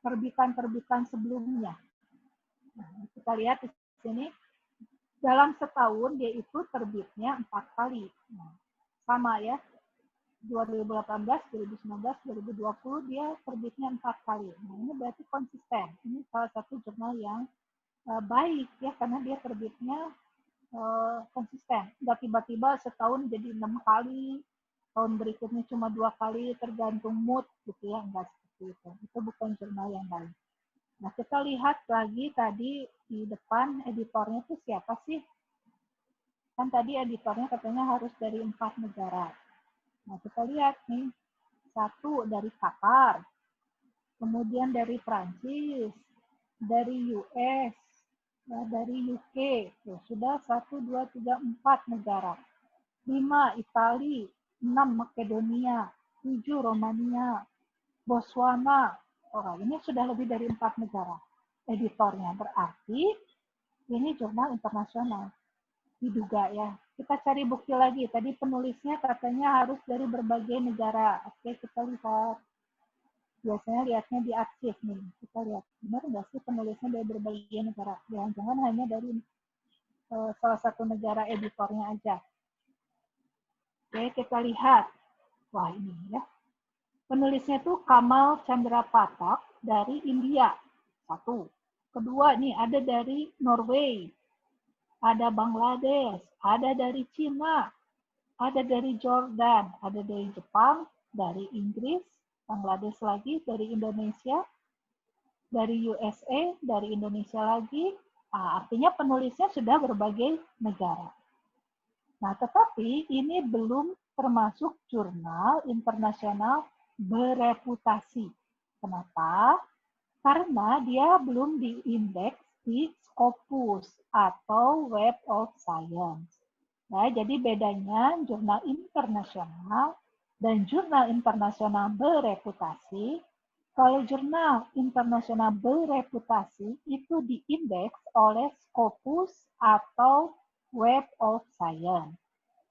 terbitan-terbitan sebelumnya. Nah, kita lihat di sini, dalam setahun dia itu terbitnya 4 kali. Nah, sama ya, 2018, 2019, 2020 dia terbitnya 4 kali. Nah, ini berarti konsisten. Ini salah satu jurnal yang baik ya, karena dia terbitnya konsisten. Nggak tiba-tiba setahun jadi 6 kali, tahun berikutnya cuma 2 kali, tergantung mood gitu ya, enggak seperti itu. Itu bukan jurnal yang baik. Nah, kita lihat lagi tadi di depan editornya itu siapa sih? Kan tadi editornya katanya harus dari 4 negara. Nah, kita lihat nih, 1 dari Qatar, kemudian dari Prancis, dari US, dari UK, sudah 1, 2, 3, 4 negara. 5 Italia, 6 Makedonia, 7 Romania, Botswana. Ini sudah lebih dari 4 negara editornya. Berarti ini jurnal internasional. Diduga ya. Kita cari bukti lagi. Tadi penulisnya katanya harus dari berbagai negara. Oke, kita lihat. Biasanya lihatnya di arsip nih. Kita lihat, benar nggak sih penulisnya dari berbagai negara? Jangan-jangan hanya dari salah satu negara editornya aja. Oke, kita lihat. Wah, ini ya. Penulisnya itu Kamal Chandra Pathak dari India. 1. Kedua, nih ada dari Norway, ada Bangladesh, ada dari Cina, ada dari Jordan, ada dari Jepang, dari Inggris, Bangladesh lagi, dari Indonesia, dari USA, dari Indonesia lagi. Artinya penulisnya sudah berbagai negara. Nah, tetapi ini belum termasuk jurnal internasional bereputasi. Kenapa? Karena dia belum diindeks di Scopus atau Web of Science. Nah, jadi bedanya jurnal internasional dan jurnal internasional bereputasi. Kalau jurnal internasional bereputasi itu diindeks oleh Scopus atau Web of Science.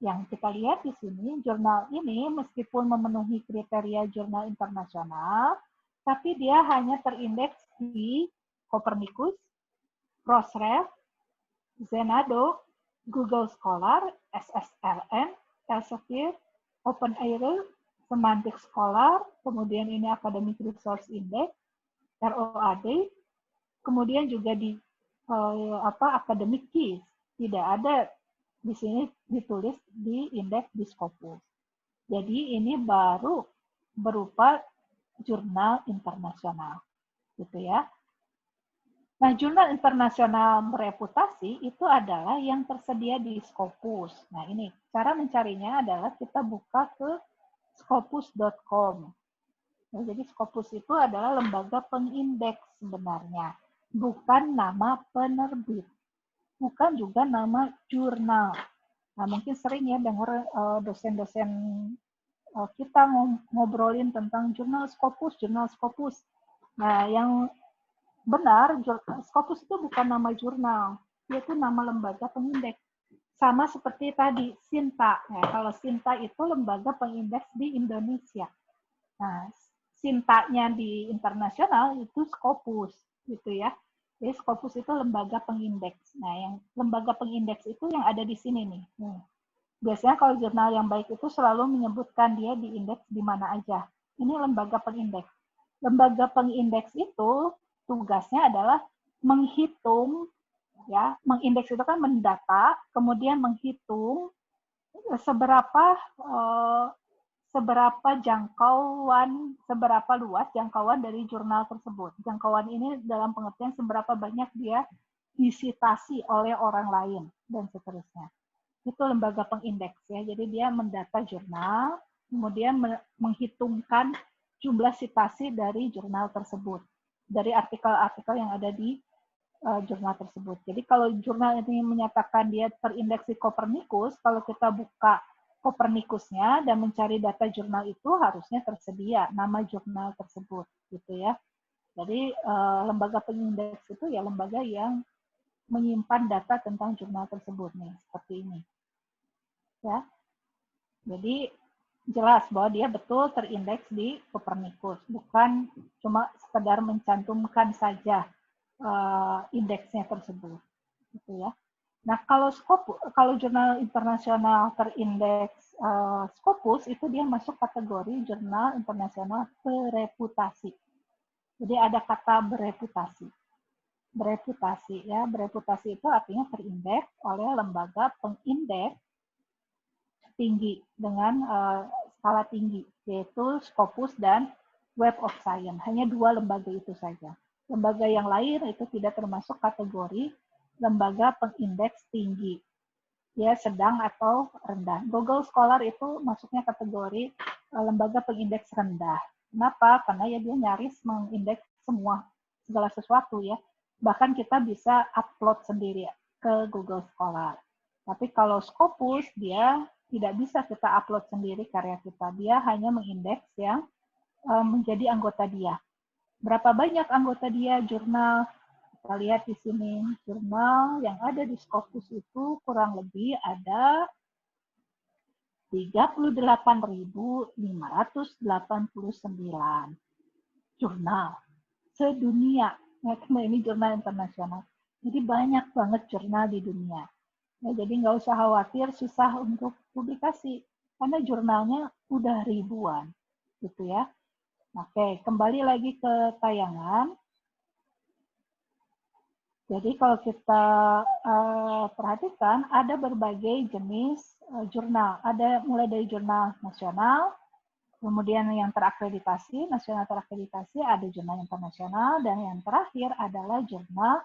Yang kita lihat di sini, jurnal ini meskipun memenuhi kriteria jurnal internasional, tapi dia hanya terindeks di Copernicus, Crossref, Zenodo, Google Scholar, SSLN, Elsevier, OpenAIRE, Semantic Scholar, kemudian ini Academic Resource Index, ROAD, kemudian juga di Academic Keys. Tidak ada di sini ditulis di indeks di Scopus. Jadi ini baru berupa jurnal internasional, gitu ya. Nah, jurnal internasional bereputasi itu adalah yang tersedia di Scopus. Nah, ini cara mencarinya adalah kita buka ke scopus.com. Nah, jadi Scopus itu adalah lembaga pengindeks sebenarnya, bukan nama penerbit, bukan juga nama jurnal. Nah, mungkin sering ya dengar dosen-dosen kita ngobrolin tentang jurnal Scopus, jurnal Scopus. Nah, yang benar, Scopus itu bukan nama jurnal, yaitu nama lembaga pengindeks. Sama seperti tadi, SINTA. Nah, kalau SINTA itu lembaga pengindeks di Indonesia. Nah, SINTA-nya di internasional itu Scopus, gitu ya. Jadi Scopus itu lembaga pengindeks. Nah, yang lembaga pengindeks itu yang ada di sini nih. Biasanya kalau jurnal yang baik itu selalu menyebutkan dia diindeks di mana aja. Ini lembaga pengindeks. Lembaga pengindeks itu tugasnya adalah menghitung, ya, mengindeks itu kan mendata, kemudian menghitung seberapa jangkauan, seberapa luas jangkauan dari jurnal tersebut. Jangkauan ini dalam pengertian seberapa banyak dia disitasi oleh orang lain dan seterusnya. Itu lembaga pengindeks ya. Jadi dia mendata jurnal, kemudian menghitungkan jumlah sitasi dari jurnal tersebut, dari artikel-artikel yang ada di jurnal tersebut. Jadi kalau jurnal ini menyatakan dia terindeks di Copernicus, kalau kita buka Copernicusnya dan mencari data jurnal itu harusnya tersedia nama jurnal tersebut, gitu ya. Jadi lembaga pengindeks itu ya lembaga yang menyimpan data tentang jurnal tersebut nih, seperti ini. Ya. Jadi jelas bahwa dia betul terindeks di Copernicus, bukan cuma sekedar mencantumkan saja indeksnya tersebut, gitu ya. Nah, kalau jurnal internasional terindeks Scopus itu dia masuk kategori jurnal internasional bereputasi. Jadi ada kata bereputasi. Bereputasi ya, bereputasi itu artinya terindeks oleh lembaga pengindeks tinggi dengan skala tinggi, yaitu Scopus dan Web of Science. Hanya dua lembaga itu saja. Lembaga yang lain itu tidak termasuk kategori lembaga pengindeks tinggi, ya segang atau rendah. Google Scholar itu masuknya kategori lembaga pengindeks rendah. Kenapa? Karena ya dia nyaris mengindeks segala sesuatu ya. Bahkan kita bisa upload sendiri ke Google Scholar. Tapi kalau Scopus dia tidak bisa kita upload sendiri karya kita. Dia hanya mengindeks yang menjadi anggota dia. Berapa banyak anggota dia jurnal? Kita lihat di sini, jurnal yang ada di Scopus itu kurang lebih ada 38.589 jurnal sedunia. Ya, karena ini jurnal internasional. Jadi banyak banget jurnal di dunia. Ya, jadi nggak usah khawatir susah untuk publikasi, karena jurnalnya udah ribuan. Gitu ya. Oke, kembali lagi ke tayangan. Jadi kalau kita perhatikan, ada berbagai jenis jurnal. Ada mulai dari jurnal nasional, kemudian yang terakreditasi, nasional terakreditasi, ada jurnal internasional, dan yang terakhir adalah jurnal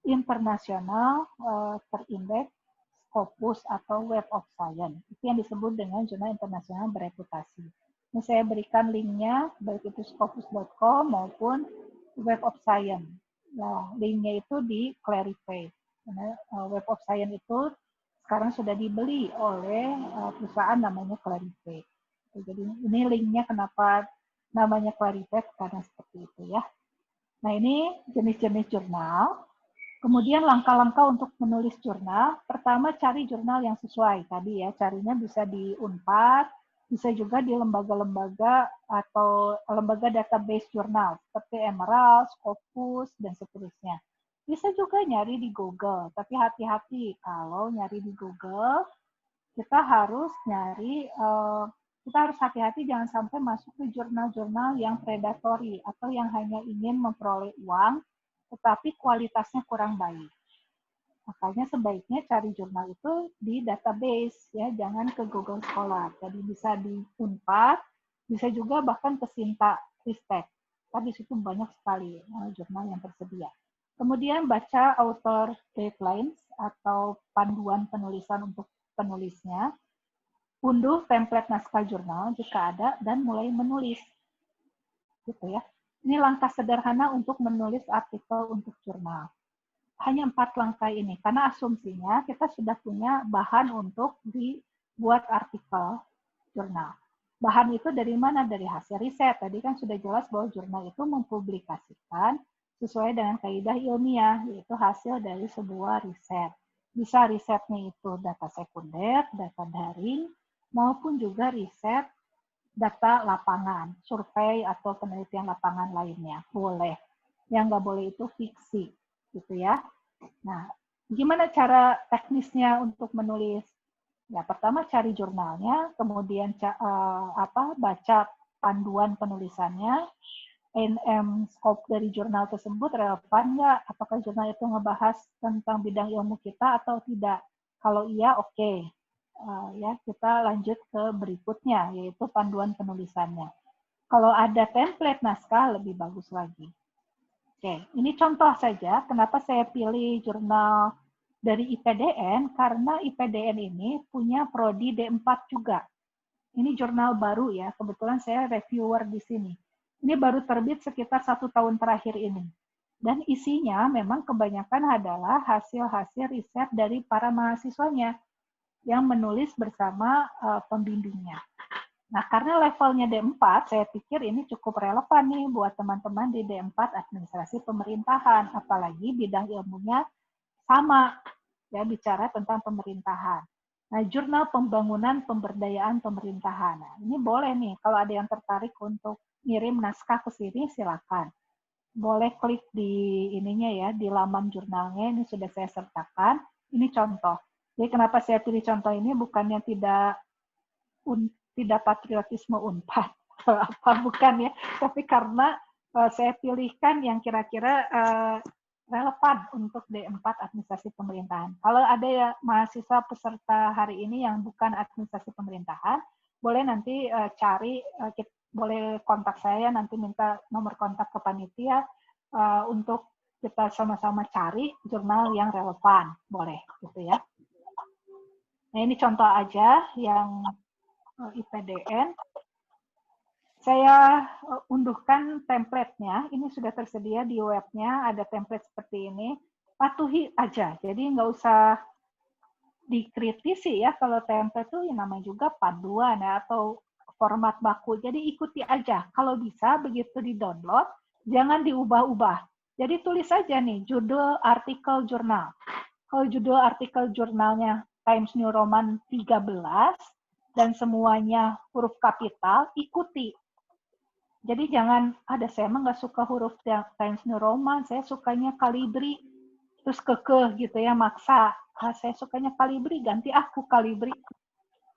internasional terindeks Scopus atau Web of Science. Itu yang disebut dengan jurnal internasional bereputasi. Ini saya berikan linknya, baik itu scopus.com maupun Web of Science. Nah, linknya itu di Clarivate. Karena Web of Science itu sekarang sudah dibeli oleh perusahaan namanya Clarivate. Jadi ini linknya kenapa namanya Clarivate, karena seperti itu ya. Nah, ini jenis-jenis jurnal. Kemudian langkah-langkah untuk menulis jurnal. Pertama, cari jurnal yang sesuai. Tadi ya, carinya bisa di Unpad, bisa juga di lembaga-lembaga atau lembaga database jurnal seperti Emerald, Scopus, dan seterusnya. Bisa juga nyari di Google, tapi hati-hati kalau nyari di Google, kita harus hati-hati jangan sampai masuk ke jurnal-jurnal yang predatory atau yang hanya ingin memperoleh uang, tetapi kualitasnya kurang baik. Makanya sebaiknya cari jurnal itu di database, ya, jangan ke Google Scholar. Jadi bisa di Unpad, bisa juga bahkan ke Sinta Ristek. Tapi di situ banyak sekali jurnal yang tersedia. Kemudian baca author guidelines atau panduan penulisan untuk penulisnya. Unduh template naskah jurnal jika ada dan mulai menulis. Gitu ya. Ini langkah sederhana untuk menulis artikel untuk jurnal. Hanya 4 langkah ini, karena asumsinya kita sudah punya bahan untuk dibuat artikel jurnal. Bahan itu dari mana? Dari hasil riset. Tadi kan sudah jelas bahwa jurnal itu mempublikasikan sesuai dengan kaidah ilmiah, yaitu hasil dari sebuah riset. Bisa risetnya itu data sekunder, data daring, maupun juga riset data lapangan, survei atau penelitian lapangan lainnya. Boleh. Yang nggak boleh itu fiksi. Gitu ya. Nah, gimana cara teknisnya untuk menulis? Ya, pertama cari jurnalnya, kemudian baca panduan penulisannya, scope dari jurnal tersebut relevan nggak? Apakah jurnal itu ngebahas tentang bidang ilmu kita atau tidak? Kalau iya, oke. Ya, kita lanjut ke berikutnya, yaitu panduan penulisannya. Kalau ada template naskah, lebih bagus lagi. Oke, ini contoh saja kenapa saya pilih jurnal dari IPDN, karena IPDN ini punya prodi D4 juga. Ini jurnal baru ya, kebetulan saya reviewer di sini. Ini baru terbit sekitar 1 tahun terakhir ini. Dan isinya memang kebanyakan adalah hasil-hasil riset dari para mahasiswanya yang menulis bersama pembimbingnya. Nah, karena levelnya D4, saya pikir ini cukup relevan nih buat teman-teman di D4 administrasi pemerintahan, apalagi bidang ilmunya sama, ya, bicara tentang pemerintahan. Nah, jurnal pembangunan pemberdayaan pemerintahan. Nah, ini boleh nih, kalau ada yang tertarik untuk ngirim naskah ke sini, silakan. Boleh klik di ininya ya, di laman jurnalnya, ini sudah saya sertakan. Ini contoh. Jadi kenapa saya pilih contoh ini, bukannya tidak patriotisme Unpad atau apa, bukan ya, tapi karena saya pilihkan yang kira-kira relevan untuk D4 administrasi pemerintahan. Kalau ada ya mahasiswa peserta hari ini yang bukan administrasi pemerintahan, boleh nanti boleh kontak saya, nanti minta nomor kontak ke panitia untuk kita sama-sama cari jurnal yang relevan, boleh gitu ya. Nah, ini contoh aja yang IPDN. Saya unduhkan template-nya, ini sudah tersedia di webnya, ada template seperti ini, patuhi aja, jadi nggak usah dikritisi ya, kalau template itu yang namanya juga panduan ya, atau format baku, jadi ikuti aja, kalau bisa begitu di-download, jangan diubah-ubah, jadi tulis aja nih, judul artikel jurnal, kalau judul artikel jurnalnya Times New Roman 13, dan semuanya huruf kapital, ikuti. Jadi jangan, saya emang nggak suka huruf Times New Roman, saya sukanya Calibri, terus kekeh gitu ya, maksa. Saya sukanya Calibri, ganti aku Calibri.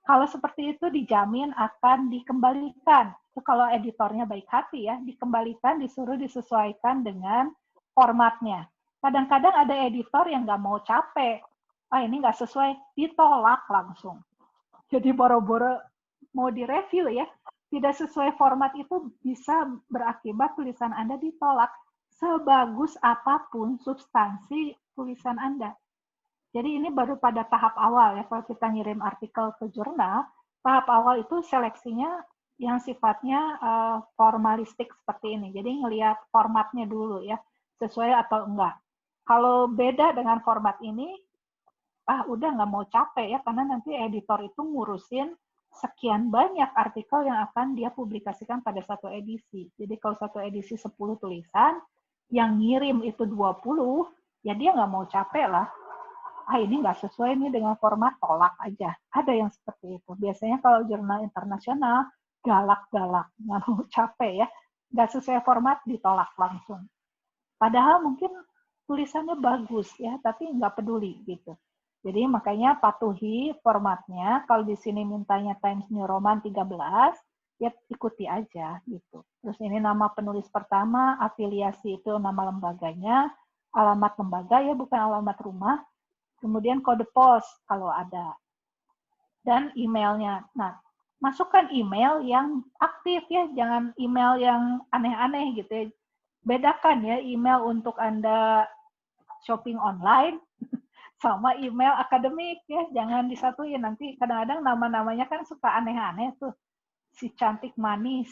Kalau seperti itu dijamin akan dikembalikan. Itu kalau editornya baik hati ya, dikembalikan, disuruh disesuaikan dengan formatnya. Kadang-kadang ada editor yang nggak mau capek. Ini nggak sesuai, ditolak langsung. Jadi boro-boro mau direview ya, tidak sesuai format itu bisa berakibat tulisan Anda ditolak sebagus apapun substansi tulisan Anda. Jadi ini baru pada tahap awal ya, kalau kita ngirim artikel ke jurnal, tahap awal itu seleksinya yang sifatnya formalistik seperti ini. Jadi ngelihat formatnya dulu ya, sesuai atau enggak. Kalau beda dengan format ini, udah nggak mau capek ya, karena nanti editor itu ngurusin sekian banyak artikel yang akan dia publikasikan pada satu edisi. Jadi kalau satu edisi 10 tulisan, yang ngirim itu 20, ya dia nggak mau capek lah. Ini nggak sesuai nih dengan format, tolak aja. Ada yang seperti itu. Biasanya kalau jurnal internasional, galak-galak, nggak mau capek ya. Nggak sesuai format, ditolak langsung. Padahal mungkin tulisannya bagus ya, tapi nggak peduli gitu. Jadi makanya patuhi formatnya. Kalau di sini mintanya Times New Roman 13, ya ikuti aja gitu. Terus ini nama penulis pertama, afiliasi itu nama lembaganya, alamat lembaga ya bukan alamat rumah. Kemudian kode pos kalau ada. Dan emailnya. Nah, masukkan email yang aktif ya, jangan email yang aneh-aneh gitu ya. Bedakan ya email untuk Anda shopping online sama email akademik ya, jangan disatuin. Nanti kadang-kadang nama-namanya kan suka aneh-aneh tuh. Si cantik manis,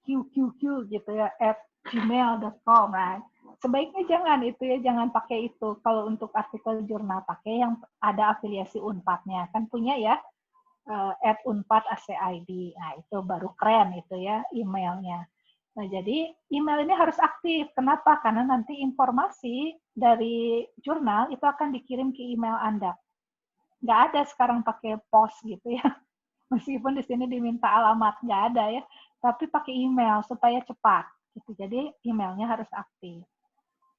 QQQ gitu ya, @gmail.com. Nah, sebaiknya jangan itu ya, jangan pakai itu. Kalau untuk artikel jurnal pakai yang ada afiliasi Unpad-nya. Kan punya ya, @unpad.ac.id. Nah, itu baru keren itu ya emailnya. Nah, jadi email ini harus aktif. Kenapa? Karena nanti informasi dari jurnal itu akan dikirim ke email Anda. Nggak ada sekarang pakai pos gitu ya. Meskipun di sini diminta alamat, nggak ada ya. Tapi pakai email supaya cepat. Gitu. Jadi emailnya harus aktif.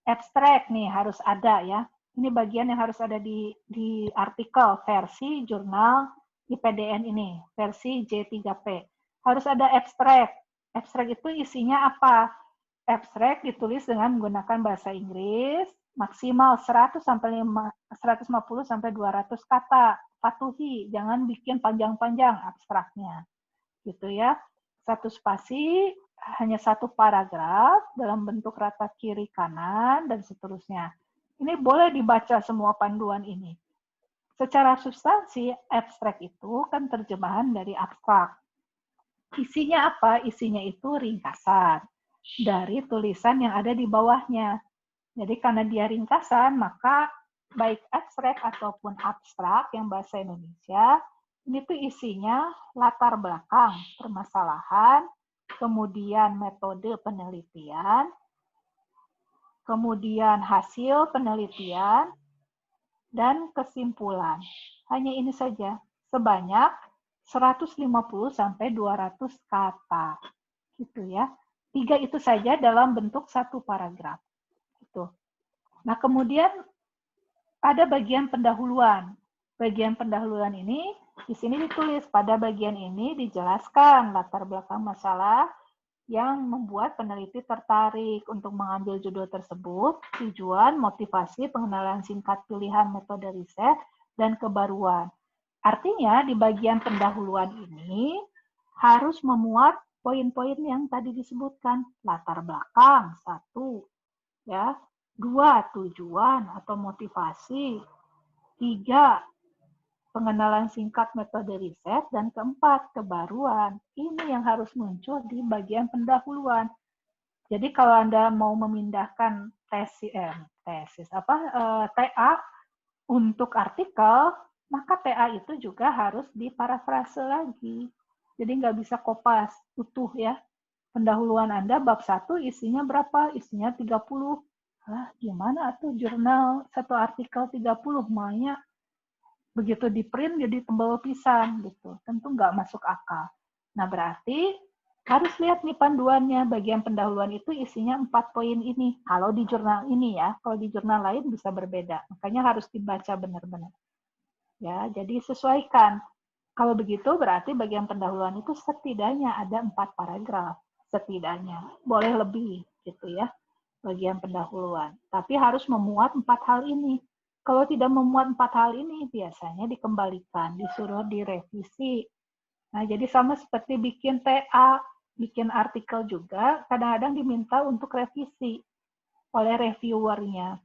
Abstract nih harus ada ya. Ini bagian yang harus ada di artikel versi jurnal IPDN ini, versi J3P. Harus ada abstract. Abstrak itu isinya apa? Abstrak ditulis dengan menggunakan bahasa Inggris, maksimal 150 sampai 200 kata. Patuhi, jangan bikin panjang-panjang abstraknya. Gitu ya. Satu spasi, hanya satu paragraf dalam bentuk rata kiri kanan dan seterusnya. Ini boleh dibaca semua panduan ini. Secara substansi, abstrak itu kan terjemahan dari abstrak. Isinya apa? Isinya itu ringkasan dari tulisan yang ada di bawahnya. Jadi karena dia ringkasan, maka baik abstrak ataupun abstrak yang bahasa Indonesia, ini tuh isinya latar belakang permasalahan, kemudian metode penelitian, kemudian hasil penelitian, dan kesimpulan. Hanya ini saja, sebanyak 150 sampai 200 kata. Gitu ya. 3 itu saja dalam bentuk satu paragraf. Gitu. Nah, kemudian ada bagian pendahuluan. Bagian pendahuluan ini di sini ditulis, pada bagian ini dijelaskan latar belakang masalah yang membuat peneliti tertarik untuk mengambil judul tersebut, tujuan, motivasi, pengenalan singkat pilihan metode riset, dan kebaruan. Artinya di bagian pendahuluan ini harus memuat poin-poin yang tadi disebutkan. Latar belakang, 1. Ya. 2, tujuan atau motivasi. 3, pengenalan singkat metode riset, dan 4, kebaruan. Ini yang harus muncul di bagian pendahuluan. Jadi kalau Anda mau memindahkan TA untuk artikel, maka TA itu juga harus diparafrase lagi. Jadi nggak bisa kopas, utuh ya. Pendahuluan Anda bab 1 isinya berapa? Isinya 30. Gimana tuh jurnal satu artikel 30? Makanya begitu di print jadi tebal pisan gitu. Tentu nggak masuk akal. Nah, berarti harus lihat nih panduannya. Bagian pendahuluan itu isinya 4 poin ini. Kalau di jurnal ini ya, kalau di jurnal lain bisa berbeda. Makanya harus dibaca benar-benar. Ya, jadi sesuaikan. Kalau begitu berarti bagian pendahuluan itu setidaknya ada 4 paragraf. Setidaknya. Boleh lebih gitu ya. Bagian pendahuluan. Tapi harus memuat 4 hal ini. Kalau tidak memuat 4 hal ini, biasanya dikembalikan, disuruh direvisi. Nah, jadi sama seperti bikin TA, bikin artikel juga, kadang-kadang diminta untuk revisi oleh reviewernya.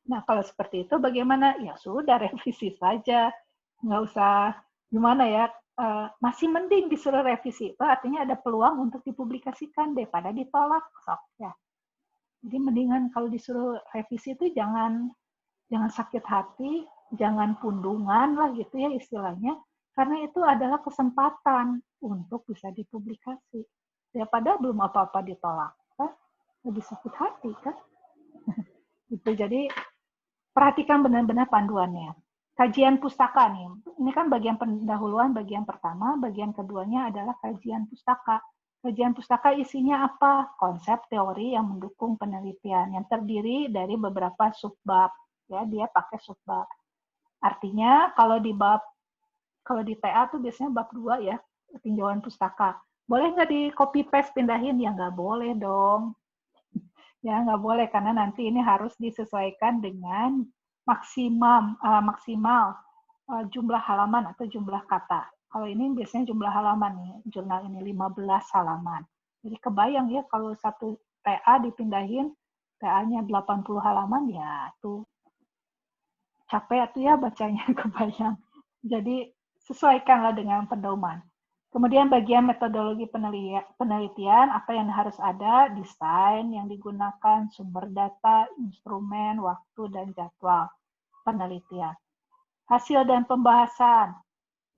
Nah, kalau seperti itu bagaimana? Ya sudah, revisi saja. Nggak usah, gimana ya, masih mending disuruh revisi. Itu artinya ada peluang untuk dipublikasikan daripada ditolak. Sok, ya. Jadi mendingan kalau disuruh revisi itu jangan sakit hati, jangan pundungan lah gitu ya istilahnya, karena itu adalah kesempatan untuk bisa dipublikasi. Ya padahal belum apa-apa ditolak, kan? Lebih sakit hati kan? Itu jadi perhatikan benar-benar panduannya. Kajian pustaka nih, ini kan bagian pendahuluan, bagian pertama, bagian keduanya adalah kajian pustaka. Kajian pustaka isinya apa? Konsep teori yang mendukung penelitian, yang terdiri dari beberapa subbab. Ya, dia pakai subbab. Artinya kalau di TA tuh biasanya bab 2 ya, tinjauan pustaka. Boleh nggak di copy paste pindahin? Ya nggak boleh dong. Ya nggak boleh karena nanti ini harus disesuaikan dengan maksimal jumlah halaman atau jumlah kata. Kalau ini biasanya jumlah halaman nih, jurnal ini 15 halaman. Jadi kebayang ya kalau satu TA dipindahin, TA-nya 80 halaman, ya tuh capek tuh ya bacanya, kebayang. Jadi sesuaikanlah dengan pedoman. Kemudian bagian metodologi penelitian, apa yang harus ada, desain yang digunakan, sumber data, instrumen, waktu, dan jadwal penelitian. Hasil dan pembahasan,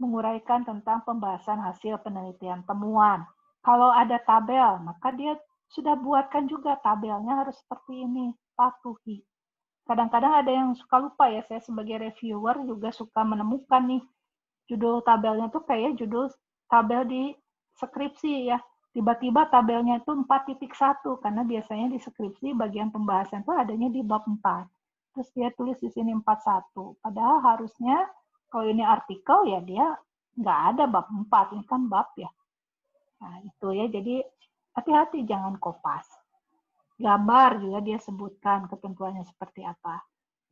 menguraikan tentang pembahasan hasil penelitian, temuan. Kalau ada tabel, maka dia sudah buatkan juga tabelnya harus seperti ini, patuhi. Kadang-kadang ada yang suka lupa ya, saya sebagai reviewer juga suka menemukan nih, judul tabelnya tuh kayak judul tabel di skripsi ya. Tiba-tiba tabelnya itu 4.1, karena biasanya di skripsi bagian pembahasan itu adanya di bab 4. Terus dia tulis di sini 41. Padahal harusnya kalau ini artikel ya dia nggak ada bab 4, ini kan bab ya. Nah itu ya, jadi hati-hati jangan kopas. Gambar juga dia sebutkan ketentuannya seperti apa.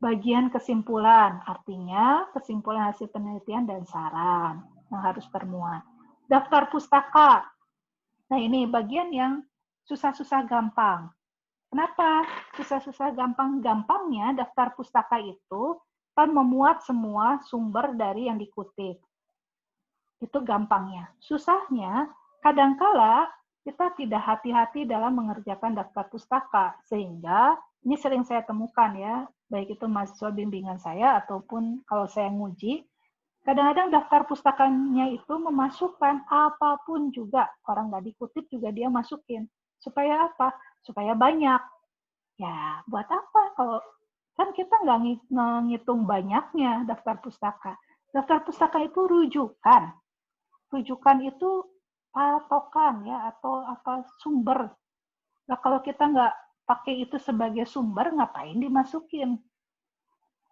Bagian kesimpulan, artinya kesimpulan hasil penelitian dan saran yang harus termuat. Daftar pustaka. Nah ini bagian yang susah-susah gampang. Kenapa susah-susah gampang? Gampangnya daftar pustaka itu kan memuat semua sumber dari yang dikutip. Itu gampangnya. Susahnya, kadangkala kita tidak hati-hati dalam mengerjakan daftar pustaka, sehingga ini sering saya temukan ya, baik itu mahasiswa bimbingan saya ataupun kalau saya nguji, kadang-kadang daftar pustakanya itu memasukkan apapun juga, orang nggak dikutip juga dia masukin. Supaya apa? Supaya banyak. Ya, buat apa? Kalau kan kita nggak ngitung banyaknya daftar pustaka. Daftar pustaka itu rujukan. Rujukan itu patokan ya, atau apa sumber. Nah, kalau kita nggak pakai itu sebagai sumber, ngapain dimasukin?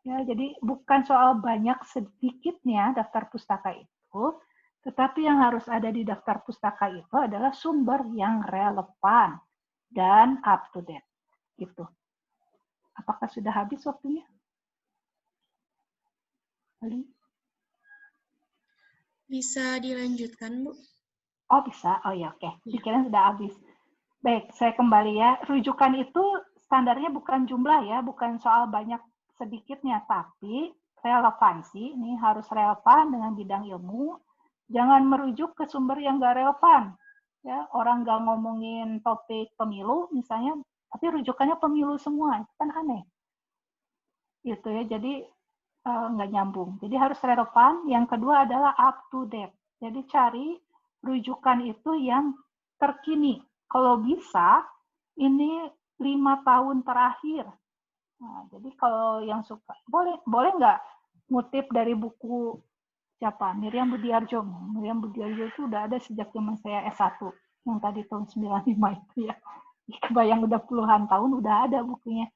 Ya, jadi bukan soal banyak sedikitnya daftar pustaka itu, tetapi yang harus ada di daftar pustaka itu adalah sumber yang relevan dan up to date. Gitu. Apakah sudah habis waktunya? Ali? Bisa dilanjutkan, Bu? Oh, bisa. Oh ya, oke. Dikira sudah habis. Baik, saya kembali ya. Rujukan itu standarnya bukan jumlah ya, bukan soal banyak sedikitnya, tapi relevansi. Ini harus relevan dengan bidang ilmu. Jangan merujuk ke sumber yang nggak relevan. Ya, orang nggak ngomongin topik pemilu misalnya, tapi rujukannya pemilu semua. Itu kan aneh. Gitu ya, jadi nggak nyambung. Jadi harus relevan. Yang kedua adalah up to date. Jadi cari rujukan itu yang terkini. Kalau bisa, ini 5 tahun terakhir. Nah, jadi kalau yang suka, boleh nggak ngutip dari buku siapa? Miriam Budiarjo. Miriam Budiarjo itu udah ada sejak zaman saya S1. Yang tadi tahun 95 itu ya. Kebayang udah puluhan tahun, udah ada bukunya.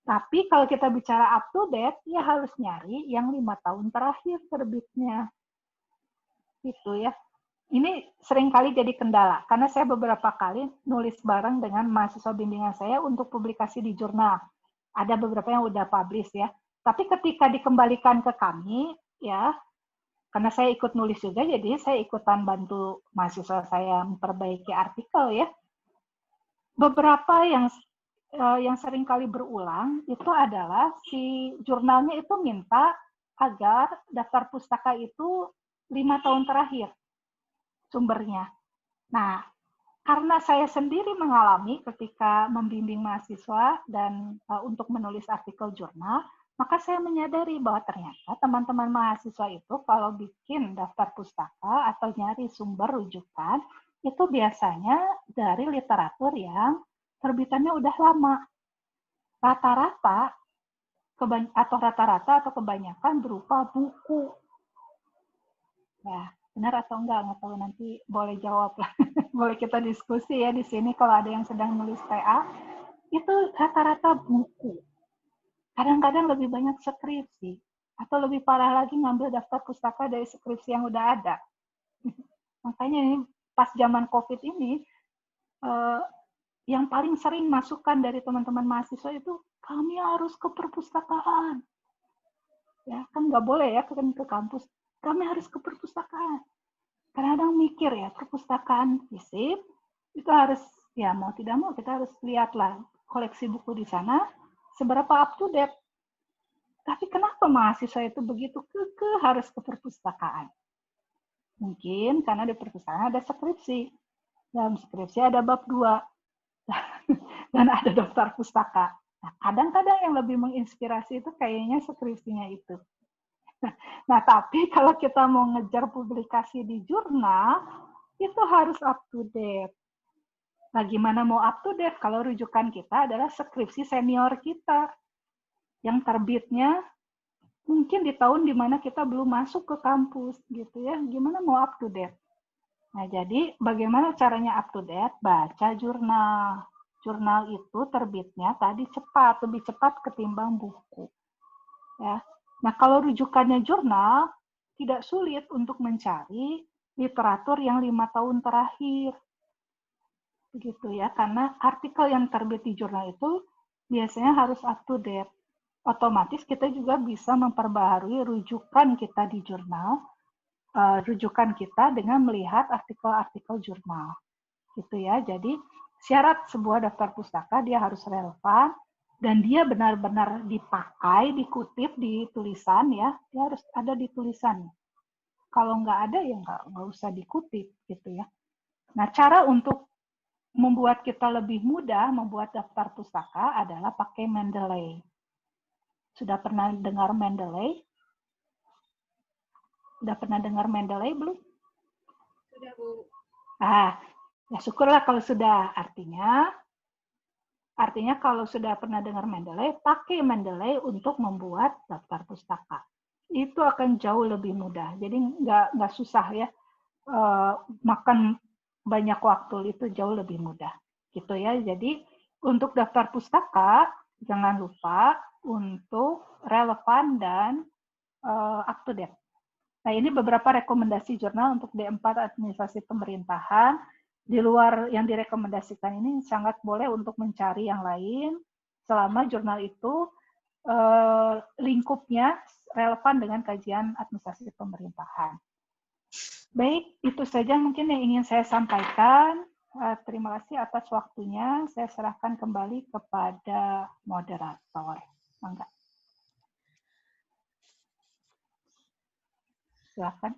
Tapi kalau kita bicara up to date, ya harus nyari yang 5 tahun terakhir terbitnya. Itu ya. Ini seringkali jadi kendala, karena saya beberapa kali nulis bareng dengan mahasiswa bimbingan saya untuk publikasi di jurnal. Ada beberapa yang udah publish ya. Tapi ketika dikembalikan ke kami, ya, karena saya ikut nulis juga, jadi saya ikutan bantu mahasiswa saya memperbaiki artikel ya. Beberapa yang seringkali berulang itu adalah si jurnalnya itu minta agar daftar pustaka itu 5 tahun terakhir sumbernya. Nah, karena saya sendiri mengalami ketika membimbing mahasiswa dan untuk menulis artikel jurnal, maka saya menyadari bahwa ternyata teman-teman mahasiswa itu kalau bikin daftar pustaka atau nyari sumber rujukan, itu biasanya dari literatur yang terbitannya udah lama. Rata-rata atau kebanyakan berupa buku. Ya, benar atau enggak? Nggak tahu, nanti boleh jawab lah. Boleh kita diskusi ya di sini kalau ada yang sedang nulis TA. Itu rata-rata buku. Kadang-kadang lebih banyak skripsi. Atau lebih parah lagi ngambil daftar pustaka dari skripsi yang udah ada. Makanya ini pas zaman COVID ini, yang paling sering masukan dari teman-teman mahasiswa itu, kami harus ke perpustakaan. Ya, kan nggak boleh ya ke kampus. Kami harus ke perpustakaan. Kadang-kadang mikir ya, perpustakaan fisik itu harus, ya mau tidak mau kita harus lihatlah koleksi buku di sana, seberapa up to date. Tapi kenapa mahasiswa itu begitu kekeh harus ke perpustakaan? Mungkin karena di perpustakaan ada skripsi. Dalam skripsi ada bab 2. Dan ada daftar pustaka. Nah, kadang-kadang yang lebih menginspirasi itu kayaknya skripsinya itu. Nah, tapi kalau kita mau ngejar publikasi di jurnal, itu harus up to date. Nah, gimana mau up to date kalau rujukan kita adalah skripsi senior kita yang terbitnya mungkin di tahun di mana kita belum masuk ke kampus, gitu ya. Gimana mau up to date? Nah, jadi bagaimana caranya up to date? Baca jurnal. Jurnal itu terbitnya tadi lebih cepat ketimbang buku. Ya. Nah, kalau rujukannya jurnal, tidak sulit untuk mencari literatur yang 5 tahun terakhir. Begitu ya, karena artikel yang terbit di jurnal itu biasanya harus up to date. Otomatis kita juga bisa memperbaharui rujukan kita di jurnal, rujukan kita dengan melihat artikel-artikel jurnal. Gitu ya. Jadi syarat sebuah daftar pustaka dia harus relevan, dan dia benar-benar dipakai, dikutip di tulisan ya, dia harus ada di tulisan. Kalau nggak ada ya nggak usah dikutip gitu ya. Nah, cara untuk membuat kita lebih mudah membuat daftar pustaka adalah pakai Mendeley. Sudah pernah dengar Mendeley? Sudah pernah dengar Mendeley belum? Sudah, Bu. Ya syukurlah kalau sudah. Artinya kalau sudah pernah dengar Mendeley, pakai Mendeley untuk membuat daftar pustaka. Itu akan jauh lebih mudah. Jadi nggak susah ya. Makan banyak waktu, itu jauh lebih mudah. Gitu ya. Jadi untuk daftar pustaka, jangan lupa untuk relevan dan up to date. Nah, ini beberapa rekomendasi jurnal untuk D4 Administrasi Pemerintahan. Di luar yang direkomendasikan ini sangat boleh untuk mencari yang lain selama jurnal itu lingkupnya relevan dengan kajian administrasi pemerintahan. Baik, itu saja mungkin yang ingin saya sampaikan. Terima kasih atas waktunya. Saya serahkan kembali kepada moderator. Mangga. Silakan.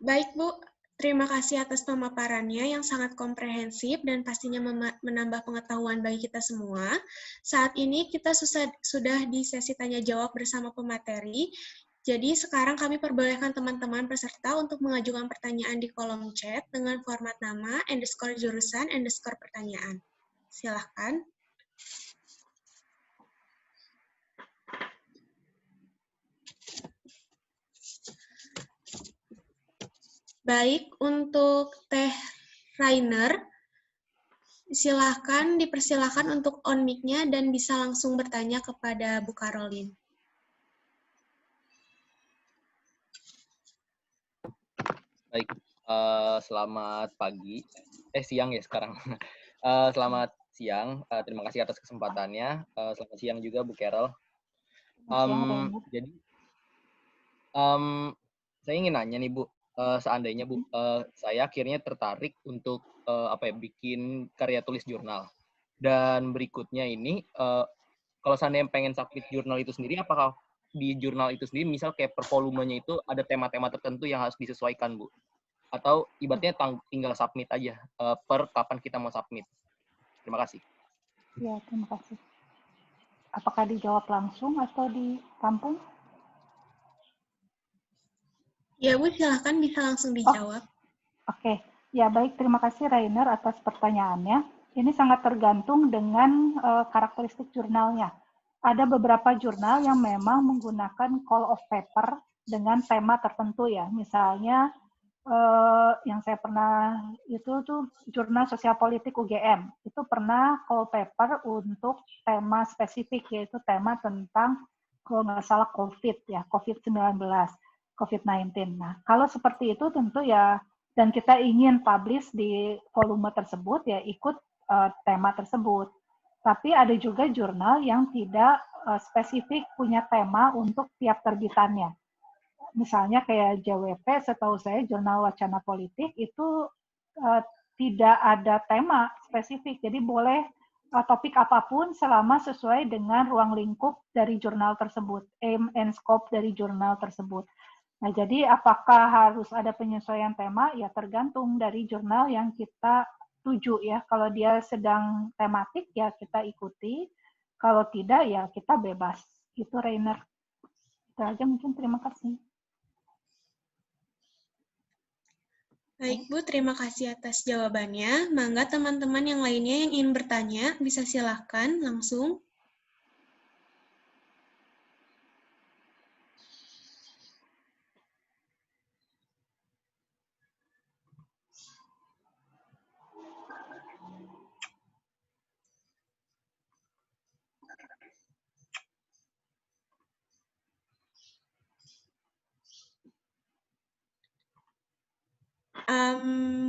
Baik, Bu. Terima kasih atas pemaparannya yang sangat komprehensif dan pastinya menambah pengetahuan bagi kita semua. Saat ini kita sudah di sesi tanya-jawab bersama pemateri. Jadi sekarang kami perbolehkan teman-teman peserta untuk mengajukan pertanyaan di kolom chat dengan format nama, _jurusan, _pertanyaan. Silakan. Baik, untuk Teh Rainer, dipersilahkan untuk on mic-nya dan bisa langsung bertanya kepada Bu Caroline. Baik, selamat pagi. Siang ya sekarang. Selamat siang, terima kasih atas kesempatannya. Selamat siang juga Bu Carol. Jadi, saya ingin nanya nih Bu, seandainya Bu, saya akhirnya tertarik untuk bikin karya tulis jurnal. Dan berikutnya ini, kalau seandainya pengen submit jurnal itu sendiri, apakah di jurnal itu sendiri, misal kayak per volumenya itu ada tema-tema tertentu yang harus disesuaikan, Bu? atau ibaratnya tinggal submit aja per kapan kita mau submit. Terima kasih. Ya, terima kasih. Apakah dijawab langsung atau ditampung? Ya Bu, silahkan bisa langsung dijawab. Oke, ya baik. Terima kasih Rainer atas pertanyaannya. Ini sangat tergantung dengan karakteristik jurnalnya. Ada beberapa jurnal yang memang menggunakan call of paper dengan tema tertentu ya. Misalnya yang saya pernah itu tuh jurnal sosial politik UGM. Itu pernah call paper untuk tema spesifik, yaitu tema tentang kalau nggak salah COVID ya, COVID-19, COVID-19. Nah, kalau seperti itu tentu ya, dan kita ingin publish di volume tersebut ya ikut tema tersebut. Tapi ada juga jurnal yang tidak spesifik punya tema untuk tiap terbitannya. Misalnya kayak JWP, setahu saya jurnal wacana politik itu tidak ada tema spesifik. Jadi boleh topik apapun selama sesuai dengan ruang lingkup dari jurnal tersebut, aim and scope dari jurnal tersebut. Nah, jadi apakah harus ada penyesuaian tema? Ya tergantung dari jurnal yang kita tuju ya. Kalau dia sedang tematik ya kita ikuti. Kalau tidak ya kita bebas. Itu Rainer. Itu aja mungkin. Terima kasih. Baik Bu, terima kasih atas jawabannya. Mangga teman-teman yang lainnya yang ingin bertanya, bisa silahkan langsung.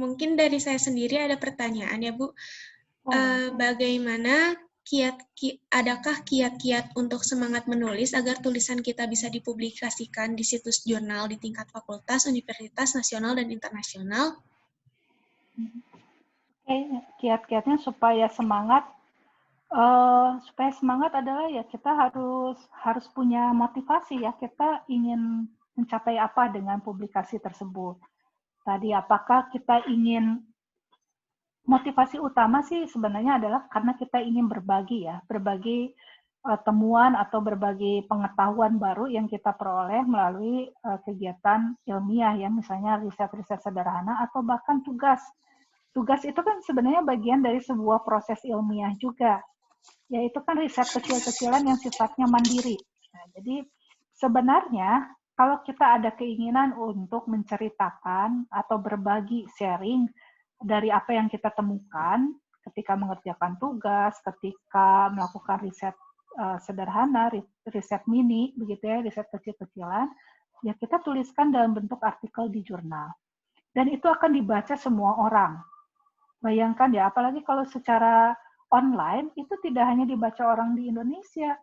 Mungkin dari saya sendiri ada pertanyaan ya Bu. Bagaimana adakah kiat-kiat untuk semangat menulis agar tulisan kita bisa dipublikasikan di situs jurnal di tingkat fakultas, universitas, nasional, dan internasional? Kiat-kiatnya supaya semangat adalah ya kita harus punya motivasi ya, kita ingin mencapai apa dengan publikasi tersebut. Tadi apakah kita ingin, motivasi utama sih sebenarnya adalah karena kita ingin berbagi ya, berbagi temuan atau berbagi pengetahuan baru yang kita peroleh melalui kegiatan ilmiah ya, misalnya riset-riset sederhana atau bahkan tugas. Tugas itu kan sebenarnya bagian dari sebuah proses ilmiah juga, yaitu kan riset kecil-kecilan yang sifatnya mandiri. Nah, jadi sebenarnya kalau kita ada keinginan untuk menceritakan atau berbagi sharing dari apa yang kita temukan ketika mengerjakan tugas, ketika melakukan riset sederhana, riset mini, begitu ya, riset kecil-kecilan, ya kita tuliskan dalam bentuk artikel di jurnal. Dan itu akan dibaca semua orang. Bayangkan ya, apalagi kalau secara online, itu tidak hanya dibaca orang di Indonesia.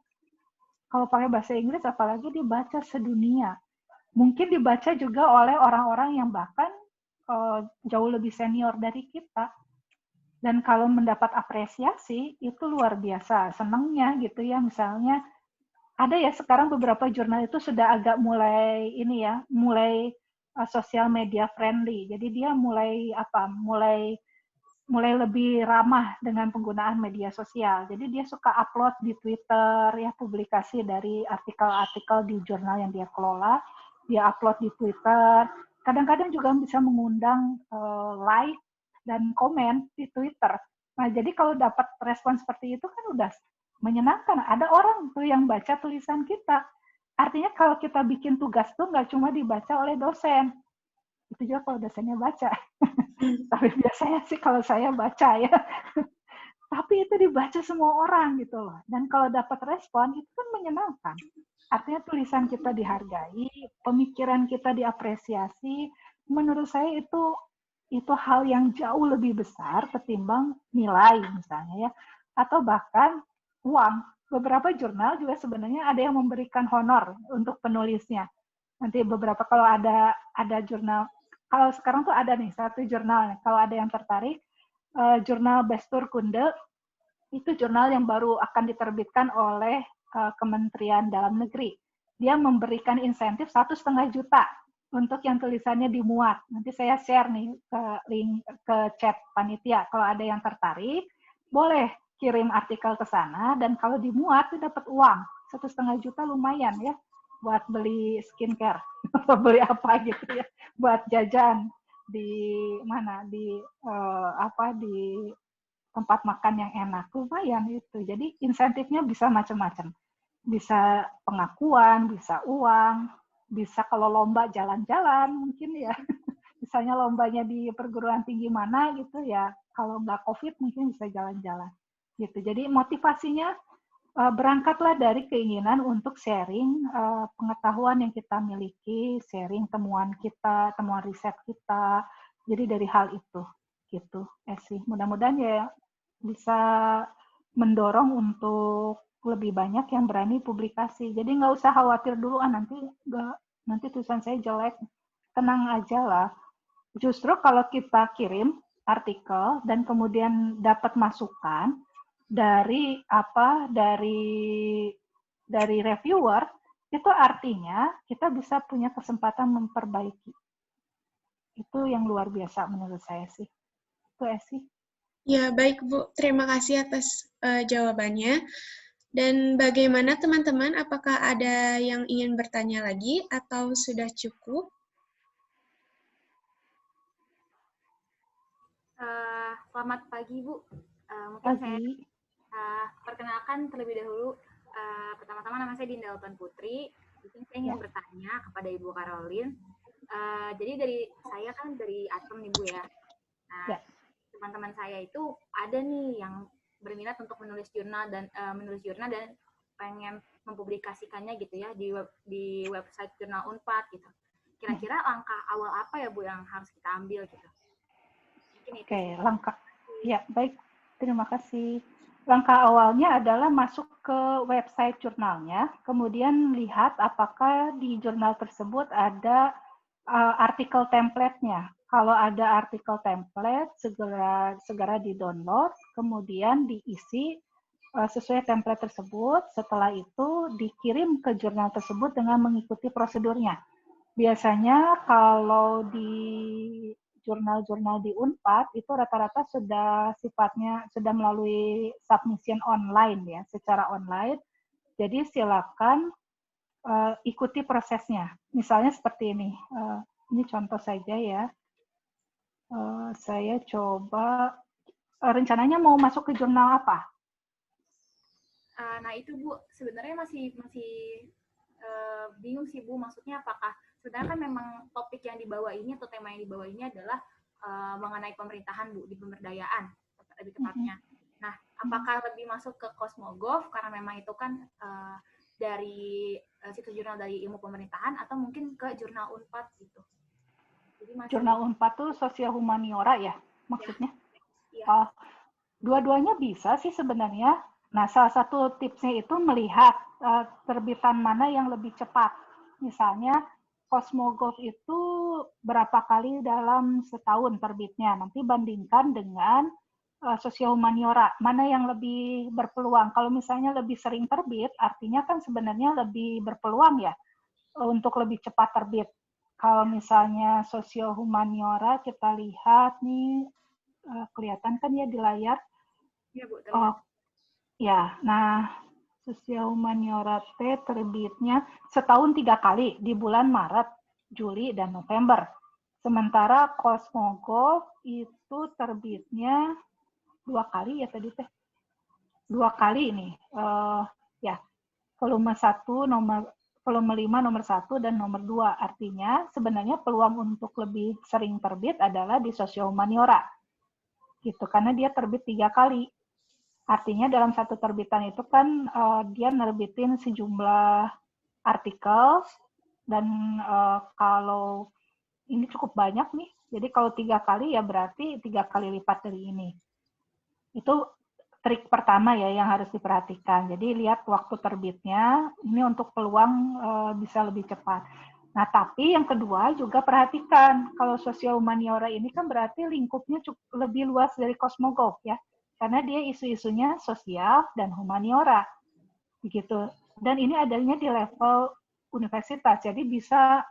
Kalau pakai bahasa Inggris, apalagi dibaca sedunia. Mungkin dibaca juga oleh orang-orang yang bahkan jauh lebih senior dari kita. Dan kalau mendapat apresiasi, itu luar biasa. Senangnya gitu ya, misalnya, ada ya sekarang beberapa jurnal itu sudah agak mulai ini ya, mulai sosial media friendly. Jadi dia mulai lebih ramah dengan penggunaan media sosial. Jadi dia suka upload di Twitter ya, publikasi dari artikel-artikel di jurnal yang dia kelola, dia upload di Twitter. Kadang-kadang juga bisa mengundang like dan komen di Twitter. Nah, jadi kalau dapat respon seperti itu kan udah menyenangkan. Ada orang tuh yang baca tulisan kita. Artinya kalau kita bikin tugas tuh nggak cuma dibaca oleh dosen. Itu juga kalau dosennya baca. Tapi biasanya sih kalau saya baca ya. Tapi itu dibaca semua orang gitu loh. Dan kalau dapat respon itu kan menyenangkan. Artinya tulisan kita dihargai, pemikiran kita diapresiasi. Menurut saya itu hal yang jauh lebih besar ketimbang nilai misalnya ya. Atau bahkan uang. Beberapa jurnal juga sebenarnya ada yang memberikan honor untuk penulisnya. Nanti beberapa kalau ada jurnal, kalau sekarang tuh ada nih satu jurnal, kalau ada yang tertarik, jurnal Bestur Kunde, itu jurnal yang baru akan diterbitkan oleh Kementerian Dalam Negeri. Dia memberikan insentif 1,5 juta untuk yang tulisannya dimuat. Nanti saya share nih ke link ke chat panitia. Kalau ada yang tertarik, boleh kirim artikel ke sana, dan kalau dimuat itu dapat uang 1,5 juta, lumayan ya buat beli skincare atau beli apa gitu ya, buat jajan di mana di di tempat makan yang enak, lumayan itu. Jadi insentifnya bisa macam-macam, bisa pengakuan, bisa uang, bisa kalau lomba jalan-jalan mungkin ya, misalnya lombanya di perguruan tinggi mana gitu ya, kalau nggak COVID mungkin bisa jalan-jalan gitu. Jadi motivasinya berangkatlah dari keinginan untuk sharing pengetahuan yang kita miliki, sharing temuan kita, temuan riset kita. Jadi dari hal itu, gitu. Mudah-mudahan ya bisa mendorong untuk lebih banyak yang berani publikasi. Jadi nggak usah khawatir dulu, nanti tulisan saya jelek. Tenang aja lah. Justru kalau kita kirim artikel dan kemudian dapat masukan dari dari reviewer, itu artinya kita bisa punya kesempatan memperbaiki. Itu yang luar biasa menurut saya sih. Itu Esi. Ya, baik Bu. Terima kasih atas jawabannya. Dan bagaimana teman-teman? Apakah ada yang ingin bertanya lagi atau sudah cukup? Selamat pagi, Bu. Mungkin Pagi. saya perkenalkan terlebih dahulu. Pertama-tama nama saya Dinda Alpan Putri. Mungkin saya ingin bertanya kepada Ibu Caroline. Jadi saya kan dari Atom nih Bu ya. Nah, teman-teman saya itu ada nih yang berminat untuk menulis jurnal dan pengen mempublikasikannya gitu ya di website jurnal Unpad gitu. Kira-kira langkah awal apa ya Bu yang harus kita ambil gitu? Oke, langkah. Ya, baik. Terima kasih. Langkah awalnya adalah masuk ke website jurnalnya, kemudian lihat apakah di jurnal tersebut ada artikel template-nya. Kalau ada artikel template, segera di-download, kemudian diisi sesuai template tersebut. Setelah itu dikirim ke jurnal tersebut dengan mengikuti prosedurnya. Biasanya kalau di jurnal-jurnal di Unpad itu rata-rata sudah melalui submission online ya, secara online. Jadi silakan ikuti prosesnya. Misalnya seperti ini. Ini contoh saja ya. Saya coba rencananya mau masuk ke jurnal apa? Nah itu Bu, sebenarnya masih bingung sih Bu, maksudnya apakah sebenarnya kan memang topik yang dibawa ini atau tema yang dibawa ini adalah mengenai pemerintahan Bu, di pemberdayaan lebih tepatnya. Nah, apakah lebih masuk ke Cosmogov karena memang itu kan dari situs jurnal dari ilmu pemerintahan atau mungkin ke jurnal Unpad gitu? Jadi jurnal Unpad tuh sosial humaniora ya maksudnya? Ya. Dua-duanya bisa sih sebenarnya. Nah, salah satu tipsnya itu melihat terbitan mana yang lebih cepat. Misalnya, Cosmogov itu berapa kali dalam setahun terbitnya. Nanti bandingkan dengan sosial humaniora, mana yang lebih berpeluang. Kalau misalnya lebih sering terbit, artinya kan sebenarnya lebih berpeluang ya untuk lebih cepat terbit. Kalau misalnya sosial humaniora, kita lihat nih, kelihatan kan ya di layar. Ya, Bu, terlihat. Ya, nah sosial humaniora terbitnya setahun 3 kali di bulan Maret, Juli, dan November. Sementara Cosmogov itu terbitnya 2 kali ya tadi teh. 2 kali ini. Ya, volume 1 volume 5 nomor 1 dan nomor 2. Artinya sebenarnya peluang untuk lebih sering terbit adalah di sosial humaniora. Gitu, karena dia terbit 3 kali. Artinya dalam satu terbitan itu kan dia nerbitin sejumlah artikel dan kalau ini cukup banyak nih, jadi kalau 3 kali ya berarti 3 kali lipat dari ini. Itu trik pertama ya yang harus diperhatikan. Jadi lihat waktu terbitnya, ini untuk peluang bisa lebih cepat. Nah, tapi yang kedua juga perhatikan, kalau sosial humaniora ini kan berarti lingkupnya cukup lebih luas dari Cosmogov ya. Karena dia isu-isunya sosial dan humaniora, begitu. Dan ini adanya di level universitas, jadi bisa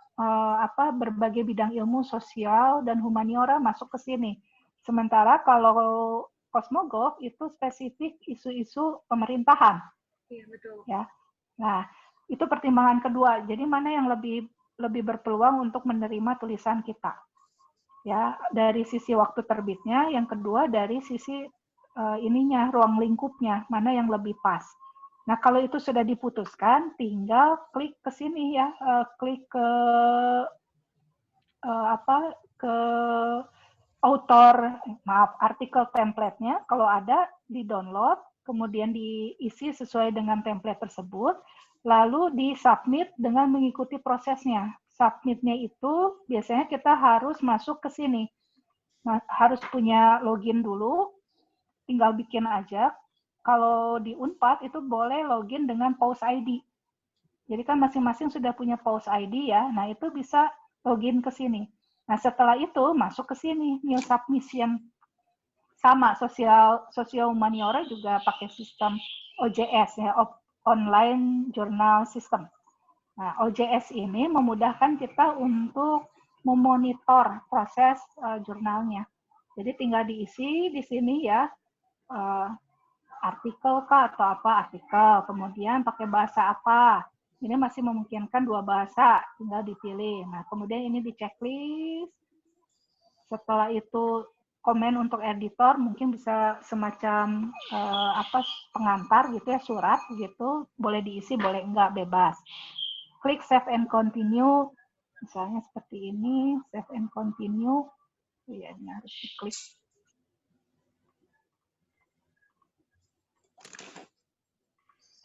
berbagai bidang ilmu sosial dan humaniora masuk ke sini. Sementara kalau Cosmogov itu spesifik isu-isu pemerintahan. Iya, betul. Ya. Nah, itu pertimbangan kedua. Jadi mana yang lebih berpeluang untuk menerima tulisan kita? Ya, dari sisi waktu terbitnya, yang kedua dari sisi ruang lingkupnya, mana yang lebih pas. Nah, kalau itu sudah diputuskan, tinggal klik ke sini ya, klik ke artikel template-nya, kalau ada di-download, kemudian diisi sesuai dengan template tersebut, lalu di-submit dengan mengikuti prosesnya. Submit-nya itu biasanya kita harus masuk ke sini. Harus punya login dulu, tinggal bikin aja. Kalau di Unpad itu boleh login dengan PAUS ID. Jadi kan masing-masing sudah punya PAUS ID ya. Nah, itu bisa login ke sini. Nah, setelah itu masuk ke sini, new submission. Sama, sosial humaniora juga pakai sistem OJS ya, Online Journal System. Nah, OJS ini memudahkan kita untuk memonitor proses jurnalnya. Jadi tinggal diisi di sini ya, artikel kah atau apa artikel, kemudian pakai bahasa apa. Ini masih memungkinkan 2 bahasa, tinggal dipilih. Nah, kemudian ini di checklist. Setelah itu komen untuk editor, mungkin bisa semacam pengantar gitu ya, surat gitu, boleh diisi, boleh enggak, bebas. Klik save and continue, misalnya seperti ini, save and continue. Ya, ini harus diklik.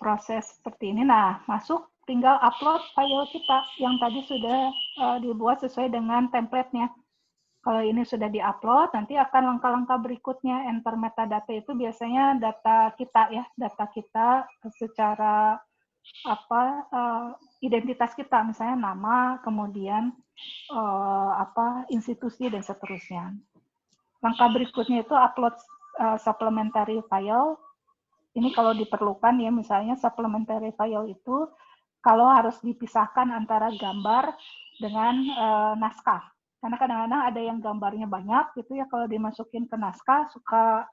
Proses seperti ini. Nah, masuk, tinggal upload file kita yang tadi sudah dibuat sesuai dengan template-nya. Kalau ini sudah diupload, nanti akan langkah-langkah berikutnya. Enter metadata itu biasanya data kita ya, data kita secara identitas kita, misalnya nama, kemudian institusi dan seterusnya. Langkah berikutnya itu upload supplementary file. Ini kalau diperlukan ya, misalnya supplementary file itu kalau harus dipisahkan antara gambar dengan naskah. Karena kadang-kadang ada yang gambarnya banyak gitu ya, kalau dimasukin ke naskah suka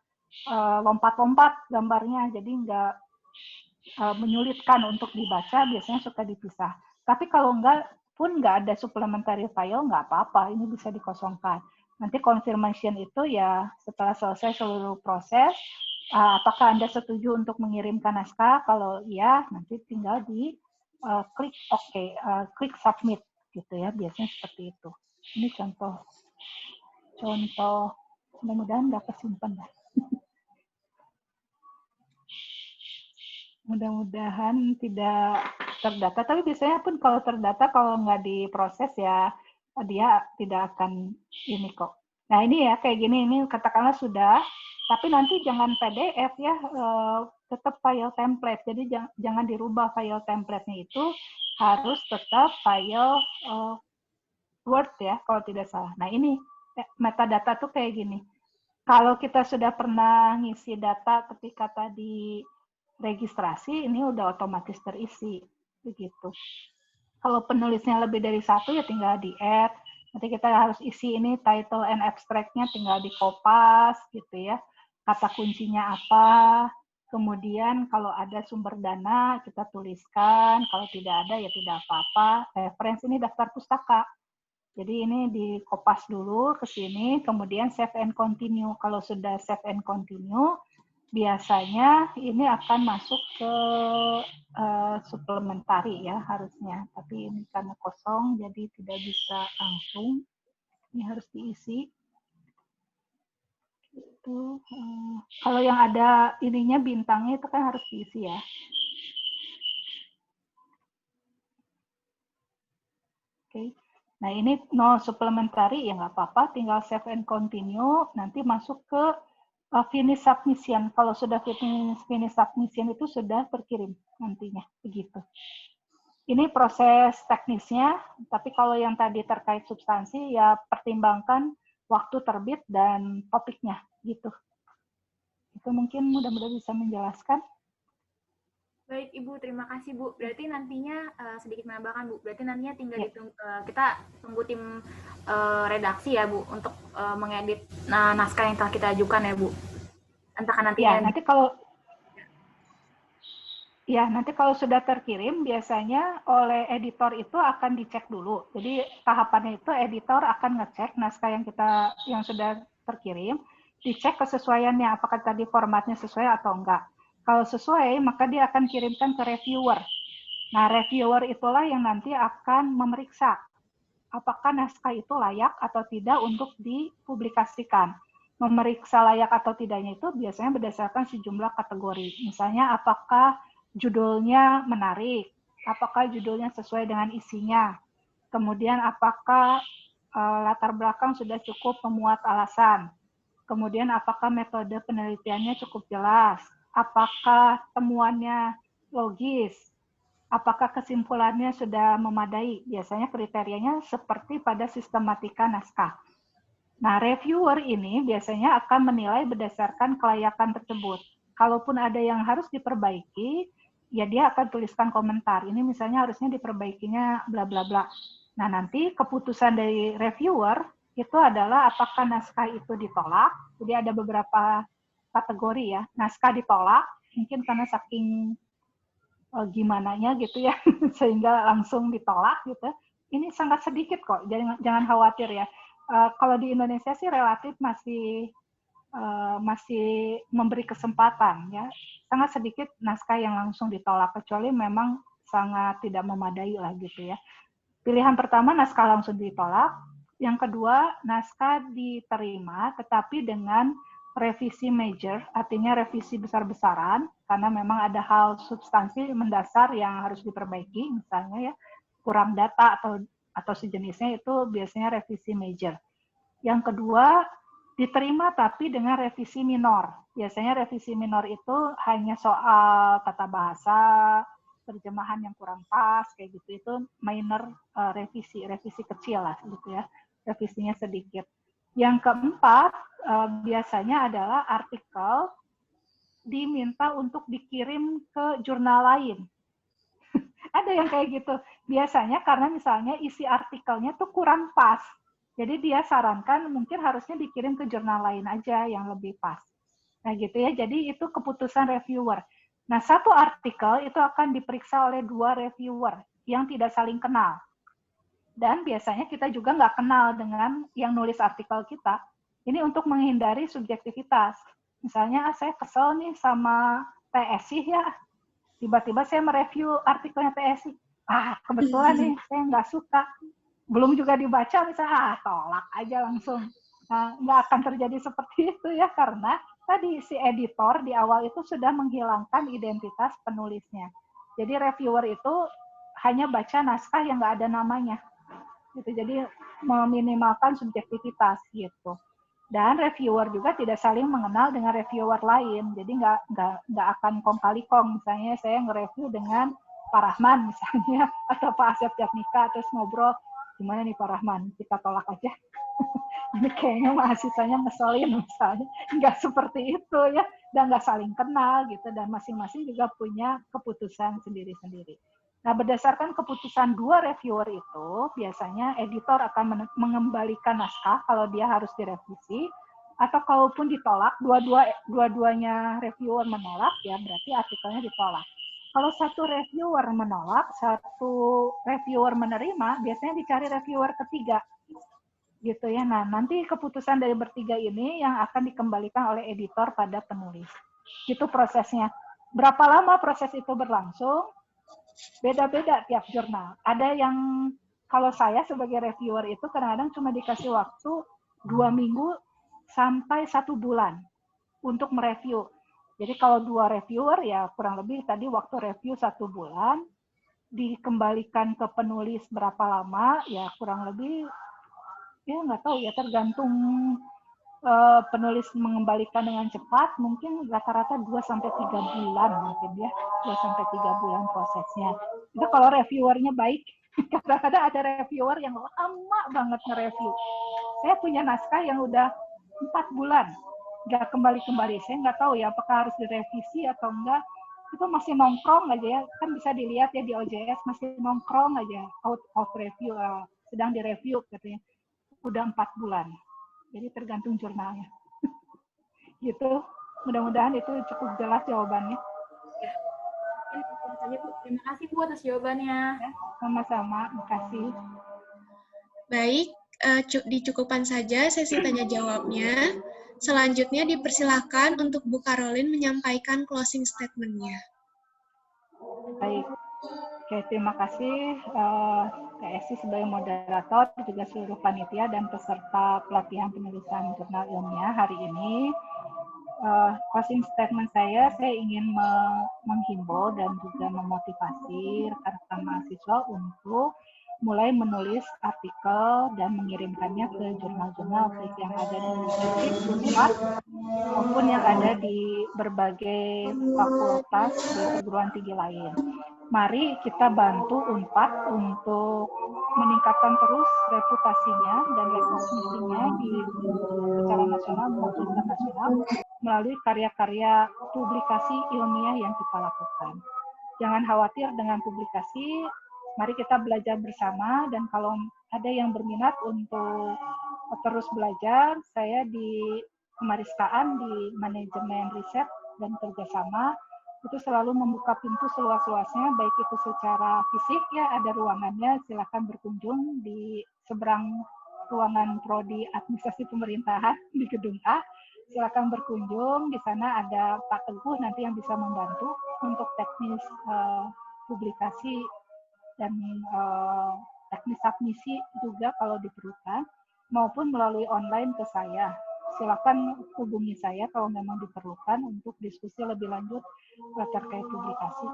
lompat-lompat gambarnya, jadi nggak menyulitkan untuk dibaca, biasanya suka dipisah. Tapi kalau nggak ada supplementary file, nggak apa-apa, ini bisa dikosongkan. Nanti confirmation itu ya setelah selesai seluruh proses, apakah Anda setuju untuk mengirimkan naskah? Kalau iya, nanti tinggal di klik OK, klik submit gitu ya, biasanya seperti itu. Ini contoh, mudah-mudahan nggak kesimpan ya. Mudah-mudahan tidak terdata, tapi biasanya pun kalau terdata, kalau nggak diproses ya dia tidak akan ini kok. Nah ini ya kayak gini, ini katakanlah sudah, tapi nanti jangan PDF ya, tetap file template. Jadi jangan dirubah file template-nya, itu harus tetap file Word ya, kalau tidak salah. Nah ini metadata tuh kayak gini. Kalau kita sudah pernah ngisi data ketika tadi registrasi, ini udah otomatis terisi, begitu. Kalau penulisnya lebih dari 1 ya tinggal di-add. Nanti kita harus isi ini title and abstract-nya, tinggal di-kopas gitu ya. Kata kuncinya apa, kemudian kalau ada sumber dana kita tuliskan, kalau tidak ada ya tidak apa-apa. Referensi ini daftar pustaka. Jadi ini di-kopas dulu ke sini, kemudian save and continue. Kalau sudah save and continue, biasanya ini akan masuk ke suplementari ya harusnya, tapi ini karena kosong jadi tidak bisa langsung, ini harus diisi. Itu kalau yang ada ininya bintangnya itu kan harus diisi ya. Oke. Nah ini no supplementary ya nggak apa-apa, tinggal save and continue, nanti masuk ke finish submission. Kalau sudah finish submission itu sudah terkirim nantinya, begitu. Ini proses teknisnya, tapi kalau yang tadi terkait substansi ya pertimbangkan waktu terbit dan topiknya, gitu. Itu mungkin mudah-mudahan bisa menjelaskan. Baik Ibu, terima kasih Bu. Berarti nantinya sedikit menambahkan Bu. Berarti nantinya tinggal kita tunggu tim redaksi ya Bu untuk mengedit naskah yang telah kita ajukan ya Bu. Entahkah nantinya nanti kalau sudah terkirim biasanya oleh editor itu akan dicek dulu. Jadi tahapannya itu editor akan ngecek naskah yang sudah terkirim, dicek kesesuaiannya apakah tadi formatnya sesuai atau enggak. Kalau sesuai, maka dia akan kirimkan ke reviewer. Nah, reviewer itulah yang nanti akan memeriksa apakah naskah itu layak atau tidak untuk dipublikasikan. Memeriksa layak atau tidaknya itu biasanya berdasarkan sejumlah kategori. Misalnya, apakah judulnya menarik, apakah judulnya sesuai dengan isinya, kemudian apakah latar belakang sudah cukup memuat alasan, kemudian apakah metode penelitiannya cukup jelas, apakah temuannya logis, apakah kesimpulannya sudah memadai. Biasanya kriterianya seperti pada sistematika naskah. Nah, reviewer ini biasanya akan menilai berdasarkan kelayakan tersebut. Kalaupun ada yang harus diperbaiki, ya dia akan tuliskan komentar. Ini misalnya harusnya diperbaikinya bla bla bla. Nah, nanti keputusan dari reviewer itu adalah apakah naskah itu ditolak. Jadi ada beberapa kategori ya. Naskah ditolak, mungkin karena saking gimananya gitu ya, sehingga langsung ditolak gitu. Ini sangat sedikit kok, jangan khawatir ya. Kalau di Indonesia sih relatif masih memberi kesempatan ya. Sangat sedikit naskah yang langsung ditolak, kecuali memang sangat tidak memadai lah gitu ya. Pilihan pertama naskah langsung ditolak, yang kedua naskah diterima tetapi dengan revisi major, artinya revisi besar-besaran, karena memang ada hal substansi mendasar yang harus diperbaiki, misalnya ya kurang data atau sejenisnya, itu biasanya revisi major. Yang kedua, diterima tapi dengan revisi minor. Biasanya revisi minor itu hanya soal tata bahasa, terjemahan yang kurang pas, kayak gitu. Itu minor revisi kecil lah gitu ya, revisinya sedikit. Yang keempat, biasanya adalah artikel diminta untuk dikirim ke jurnal lain. Ada yang kayak gitu. Biasanya karena misalnya isi artikelnya tuh kurang pas. Jadi dia sarankan mungkin harusnya dikirim ke jurnal lain aja yang lebih pas. Nah gitu ya, jadi itu keputusan reviewer. Nah, satu artikel itu akan diperiksa oleh 2 reviewer yang tidak saling kenal. Dan biasanya kita juga nggak kenal dengan yang nulis artikel kita. Ini untuk menghindari subjektivitas. Misalnya, saya kesel nih sama TSI ya, tiba-tiba saya mereview artikelnya TSI. Kebetulan nih, saya nggak suka. Belum juga dibaca, misalnya, tolak aja langsung. Nah, nggak akan terjadi seperti itu ya, karena tadi si editor di awal itu sudah menghilangkan identitas penulisnya. Jadi reviewer itu hanya baca naskah yang nggak ada namanya. Gitu. Jadi meminimalkan subjektivitas gitu. Dan reviewer juga tidak saling mengenal dengan reviewer lain. Jadi nggak akan kong kali kong. Misalnya saya nge-review dengan Pak Rahman misalnya, atau Pak Asep Jatnika, terus ngobrol, gimana nih Pak Rahman, kita tolak aja. Ini kayaknya mahasiswanya ngeselin misalnya. Nggak seperti itu ya, dan nggak saling kenal gitu, dan masing-masing juga punya keputusan sendiri-sendiri. Nah, berdasarkan keputusan 2 reviewer itu, biasanya editor akan mengembalikan naskah kalau dia harus direvisi, atau kalaupun ditolak, dua-duanya reviewer menolak, ya berarti artikelnya ditolak. Kalau satu reviewer menolak, satu reviewer menerima, biasanya dicari reviewer ketiga. Gitu ya. Nah, nanti keputusan dari bertiga ini yang akan dikembalikan oleh editor pada penulis. Itu prosesnya. Berapa lama proses itu berlangsung? Beda-beda tiap jurnal. Ada yang, kalau saya sebagai reviewer itu kadang-kadang cuma dikasih waktu 2 minggu sampai 1 bulan untuk mereview. Jadi kalau 2 reviewer ya kurang lebih tadi waktu review 1 bulan, dikembalikan ke penulis berapa lama, ya kurang lebih, ya nggak tahu ya, tergantung penulis mengembalikan dengan cepat, mungkin rata-rata 2-3 bulan mungkin ya, 2-3 bulan prosesnya. Itu kalau reviewernya baik. Kadang-kadang ada reviewer yang lama banget nge-review. Saya punya naskah yang udah 4 bulan nggak kembali-kembali. Saya nggak tahu ya apakah harus direvisi atau enggak. itu masih nongkrong aja ya, kan bisa dilihat ya di OJS masih nongkrong aja, out of review, sedang direview katanya, udah 4 bulan. Jadi tergantung jurnalnya. Gitu, mudah-mudahan itu cukup jelas jawabannya. Ya. Terima kasih Bu atas jawabannya. Ya, sama-sama, makasih. Baik, dicukupkan saja sesi tanya jawabnya. Selanjutnya dipersilahkan untuk Bu Caroline menyampaikan closing statement-nya. Baik, oke, terima kasih Kak Esi sebagai moderator, juga seluruh panitia dan peserta pelatihan penulisan jurnal ilmiah hari ini. Closing statement saya ingin menghimbau dan juga memotivasi rekan-rekan mahasiswa untuk mulai menulis artikel dan mengirimkannya ke jurnal-jurnal baik yang ada di Unpad maupun yang ada di berbagai fakultas di perguruan tinggi lain. Mari kita bantu Unpad untuk meningkatkan terus reputasinya dan rekognisinya di secara nasional maupun internasional melalui karya-karya publikasi ilmiah yang kita lakukan. Jangan khawatir dengan publikasi, mari kita belajar bersama, dan kalau ada yang berminat untuk terus belajar, saya di Kemariskaan di manajemen riset dan kerjasama itu selalu membuka pintu seluas-luasnya, baik itu secara fisik ya ada ruangannya, silakan berkunjung di seberang ruangan Prodi Administrasi Pemerintahan di Gedung A. Silakan berkunjung, di sana ada Pak Teguh nanti yang bisa membantu untuk teknis publikasi dan teknis submisi juga kalau diperlukan, maupun melalui online ke saya. Silakan hubungi saya kalau memang diperlukan untuk diskusi lebih lanjut terkait publikasi.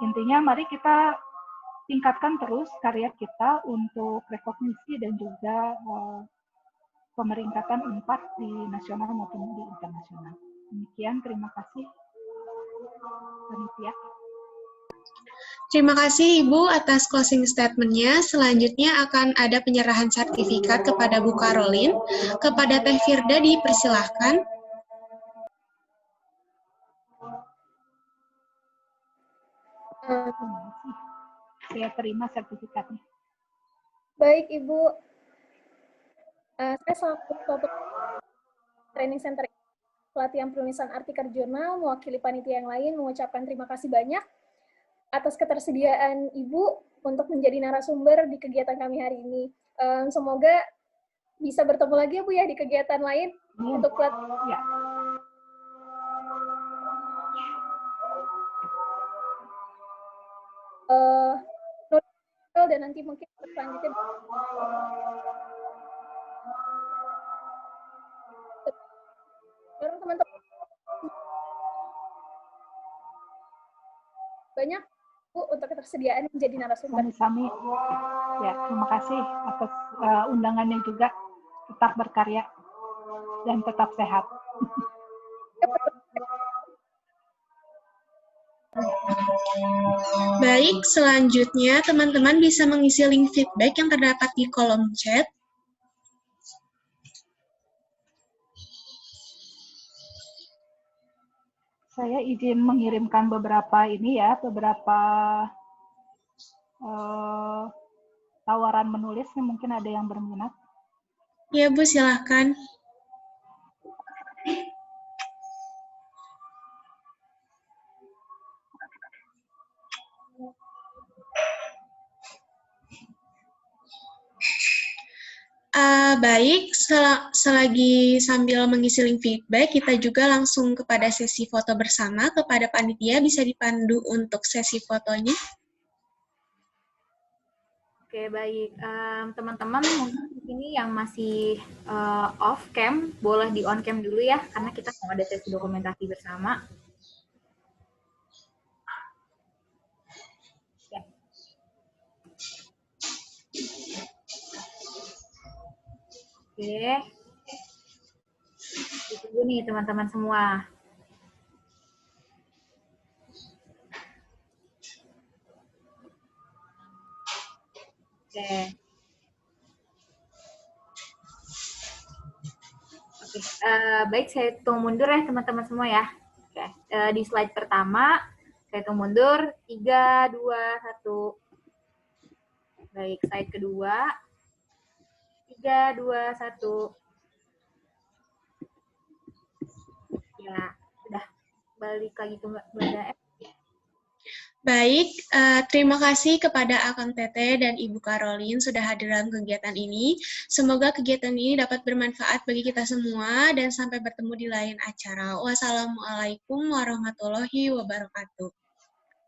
Intinya mari kita tingkatkan terus karya kita untuk rekognisi dan juga pemeringkatan Unpad di nasional maupun di internasional. Demikian, terima kasih panitia. Terima kasih Ibu atas closing statement-nya. Selanjutnya akan ada penyerahan sertifikat kepada Bu Caroline. Kepada Teh Firda dipersilahkan. Saya terima sertifikatnya. Baik Ibu, saya selaku Ketua Training Center Pelatihan Penulisan Artikel Jurnal, mewakili panitia yang lain mengucapkan terima kasih banyak atas ketersediaan Ibu untuk menjadi narasumber di kegiatan kami hari ini. Semoga bisa bertemu lagi ya Bu ya di kegiatan lain untuk pelatihan. Dan nanti mungkin selanjutnya teman-teman banyak Bu untuk ketersediaan menjadi narasumber. Sami-sami. Ya, terima kasih atas undangannya juga. Tetap berkarya dan tetap sehat. Baik, selanjutnya teman-teman bisa mengisi link feedback yang terdapat di kolom chat. Saya izin mengirimkan beberapa ini ya, beberapa tawaran menulis, mungkin ada yang berminat. Ya Bu, silahkan. Baik, selagi sambil mengisi link feedback, kita juga langsung kepada sesi foto bersama. Kepada panitia bisa dipandu untuk sesi fotonya. Oke, baik. Teman-teman mungkin di sini yang masih off cam, boleh di on cam dulu ya, karena kita mau ada sesi dokumentasi bersama. Ya. Oke. Ditunggu nih teman-teman semua. Oke. Baik, saya tunggu mundur ya teman-teman semua ya. Oke. Di slide pertama, Saya hitung mundur, 3, 2, 1. Baik, slide kedua. 3, 2, 1. Ya, sudah balik lagi ke Mbak Dae. Baik, terima kasih kepada Akang Tete dan Ibu Karolin sudah hadir dalam kegiatan ini. Semoga kegiatan ini dapat bermanfaat bagi kita semua dan sampai bertemu di lain acara. Wassalamualaikum warahmatullahi wabarakatuh.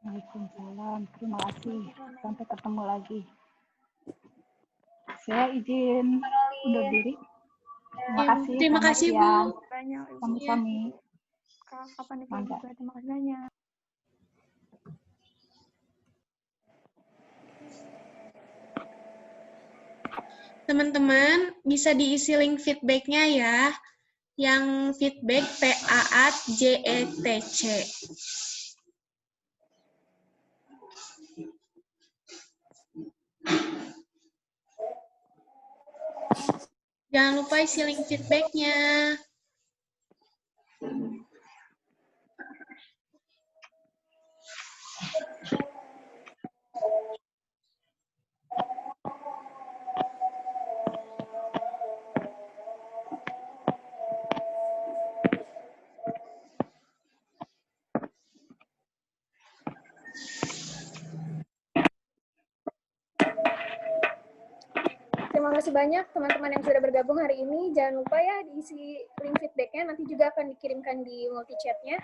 Waalaikumsalam. Terima kasih. Sampai ketemu lagi. Saya izin undur diri. Terima kasih. Terima Selamat kasih, siang. Bu. Sami-sami. Kak, kapan nih juga? Terima kasih banyak. Teman-teman, bisa diisi link feedback-nya ya. Yang feedback PAAT-JETC. Jangan lupa isi link feedback-nya. Terima kasih banyak teman-teman yang sudah bergabung hari ini. Jangan lupa ya diisi link feedback-nya, nanti juga akan dikirimkan di multi chat-nya.